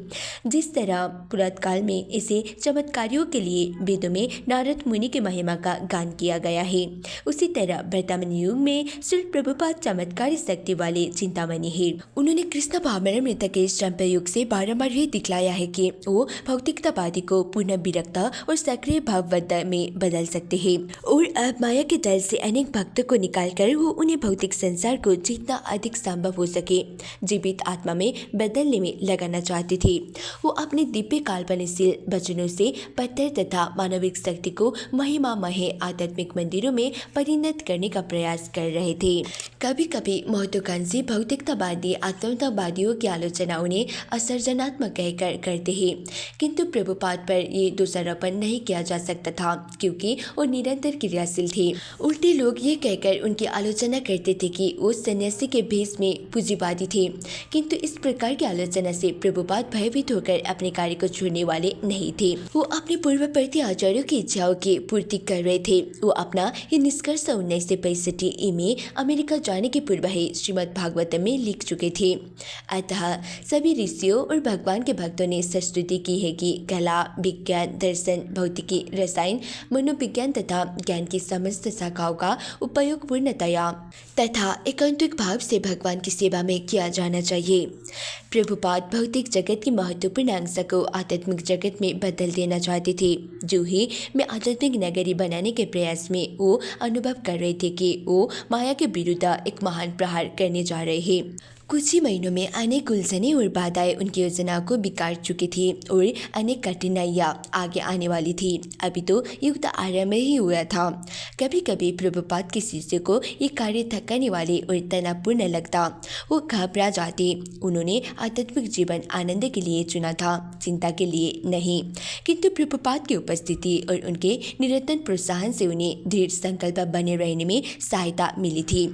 जिस तरह पुरातकाल में ऐसे चमत्कारियों के लिए वेदों में नारद मुनि की महिमा का गान किया गया है, उसी तरह वर्तमान युग में श्री प्रभुपाद चमत्कारी शक्ति वाले चिंतामणि है। उन्होंने कृष्ण भावनामृत के श्रम प्रयोग से बारंबार ये दिखलाया है कि वो भौतिकतावादी को पुनः विरक्त और सक्रिय भाववद्ध में बदल सकते हैं, और अब माया के दल से अनेक भक्तों को निकालकर वो उन्हें भौतिक संसार को जितना अधिक संभव हो सके जीवित आत्मा में बदलने में लगाना चाहते थे। वो अपने दिव्य काल्पनिकशील वचनों से पत्थर तथा मानविक शक्ति को महिमामय आध्यात्मिक मंदिरों में परिणत करने का प्रयास कर रहे थे। कभी कभी महत्वाकांक्षी भौतिकतावादी आत्मतावादियों की आलोचना उन्हें असर्जनात्मक कहकर करते हैं, किंतु प्रभुपाद पर ये दोषारोपण नहीं किया जा सकता था क्योंकि वो निरंतर क्रियाशील थे। उल्टे लोग ये कहकर उनकी आलोचना करते थे कि वो सन्यासी के भेष में पूंजीवादी थे, किंतु इस प्रकार की आलोचना से प्रभुपाद भयभीत होकर अपने कार्य को छोड़ने वाले नहीं थे। वो अपने पूर्ववर्ती आचार्यों की इच्छाओं की पूर्ति कर रहे थे। वो अपना ये निष्कर्ष 1965 में अमेरिका जाने के पूर्व ही श्रीमद् भागवत में लिख चुके थे। अतः सभी ऋषियों और भगवान के भक्तों ने स्तुति की है कि कला, विज्ञान, दर्शन, भौतिकी, रसायन, मनोविज्ञान तथा ज्ञान की समस्त शाखाओं का उपयोग पूर्णतया तथा एकांतिक भाव से भगवान की सेवा में किया जाना चाहिए। प्रभुपाद भौतिक जगत की महत्वपूर्ण अंश को आध्यात्मिक जगत में बदल देना चाहते थे। जो ही में आध्यात्मिक नगरी बनाने के प्रयास में वो अनुभव कर रहे थे कि वो माया के विरुद्ध एक महान प्रहार करने जा रहे हैं। कुछ ही महीनों में अनेक उलझने और बाधाएं उनकी योजना को बिगाड़ चुकी थी और अनेक कठिनाइयां आगे आने वाली थी। अभी तो युद्ध आरंभ ही हुआ था। कभी कभी प्रभुपाद के शिष्य को ये कार्य थकाने वाले और तनावपूर्ण लगता। वो घबरा जाते। उन्होंने आध्यात्मिक जीवन आनंद के लिए चुना था, चिंता के लिए नहीं। किंतु प्रभुपाद की उपस्थिति और उनके निरंतर प्रोत्साहन से उन्हें दृढ़ संकल्प बने रहने में सहायता मिली थी।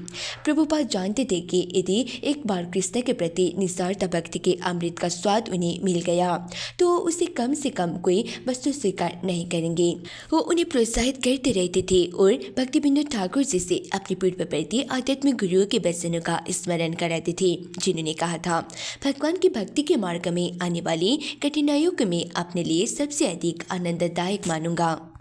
प्रभुपाद जानते थे कि यदि एक बार कृष्ण के प्रति निस्वार्थ भक्ति के अमृत का स्वाद उन्हें मिल गया तो उसे कम से कम कोई वस्तु स्वीकार नहीं करेंगे। वो उन्हें प्रोत्साहित करते रहते थे और भक्ति विनोद ठाकुर जी से अपने पूर्ववर्ती आध्यात्मिक गुरुओं के वचनों का स्मरण कराते थे, जिन्होंने कहा था, भगवान की भक्ति के मार्ग में आने वाली कठिनाइयों को मैं अपने लिए सबसे अधिक आनंददायक मानूंगा।